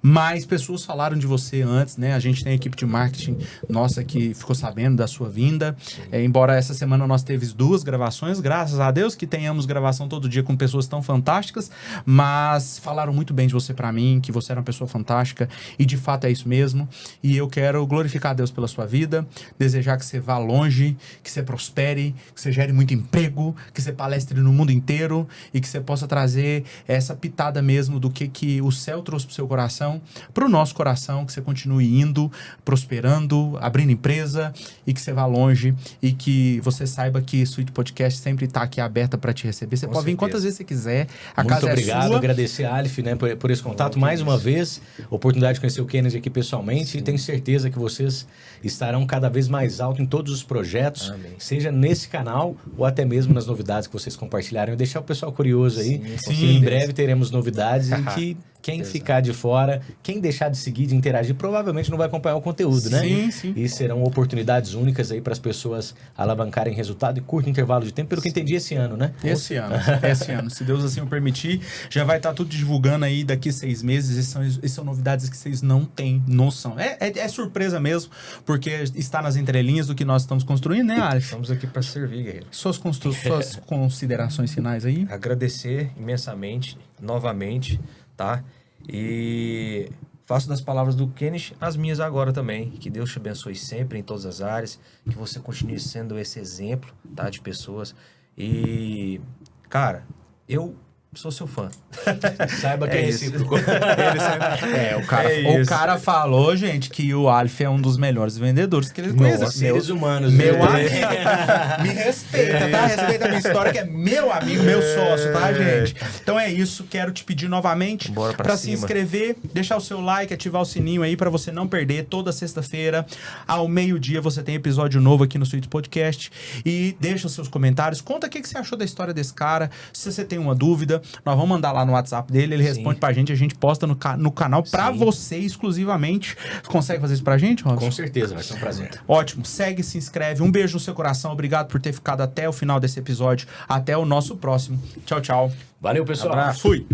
mas pessoas falaram de você antes, né? A gente tem a equipe de marketing nossa que ficou sabendo da sua vinda. Embora essa semana nós temos 2 gravações, graças a Deus que tenhamos gravação todo dia com pessoas tão fantásticas, mas falaram muito bem de você pra mim, que você era uma pessoa fantástica e de fato é isso mesmo. E eu quero glorificar a Deus pela sua vida, desejar que você vá longe, que você prospere, que você gere muito emprego, que você palestre no mundo inteiro e que você possa trazer essa pitada mesmo do que o céu trouxe pro seu coração, pro nosso coração, que você continue indo, prosperando, abrindo empresa e que você vá longe e que você saiba que Suíte Podcast sempre está aqui aberta para te receber. Você pode vir quantas vezes você quiser, a Muito casa obrigado, é sua. agradecer a Alif, né, por esse contato mais uma vez, oportunidade de conhecer o Kennedy aqui pessoalmente. E tenho certeza que vocês estarão cada vez mais alto em todos os projetos, seja nesse canal ou até mesmo nas novidades que vocês compartilharem. Deixar o pessoal curioso aí, que em breve teremos novidades e que quem ficar de fora, quem deixar de seguir, de interagir, provavelmente não vai acompanhar o conteúdo, né? Sim. E serão oportunidades únicas aí para as pessoas alavancarem resultado em curto intervalo de tempo, pelo que entendi esse ano, né? Esse ano, se Deus assim o permitir, já vai estar tudo divulgando aí daqui 6 meses. Essas são novidades que vocês não têm noção. É surpresa mesmo, porque está nas entrelinhas do que nós estamos construindo, né, Alif? Estamos aqui para servir, guerreiro. Suas considerações finais aí? Agradecer imensamente, novamente, tá? E faço das palavras do Kennedy as minhas agora também. Que Deus te abençoe sempre em todas as áreas, que você continue sendo esse exemplo, tá, de pessoas. E, cara, eu sou seu fã. Saiba que é recíproco. O cara falou, gente, que o Alf é um dos melhores vendedores que ele conhece. Seres humanos. Meu amigo. Me respeita, tá? Respeita a minha história, que é meu amigo, meu sócio, tá, gente? Então é isso. Quero te pedir novamente pra se inscrever, deixar o seu like, ativar o sininho aí pra você não perder. Toda sexta-feira, ao meio-dia, você tem episódio novo aqui no Suíte Podcast. E deixa os seus comentários. Conta o que você achou da história desse cara. Se você tem uma dúvida, nós vamos mandar lá no WhatsApp dele, ele responde pra gente, a gente posta no canal pra você exclusivamente. Você consegue fazer isso pra gente, Robson? Com certeza, vai ser um prazer. Ótimo, segue, se inscreve, um beijo no seu coração, obrigado por ter ficado até o final desse episódio, até o nosso próximo. Tchau, tchau. Valeu, pessoal. Abraço. Fui.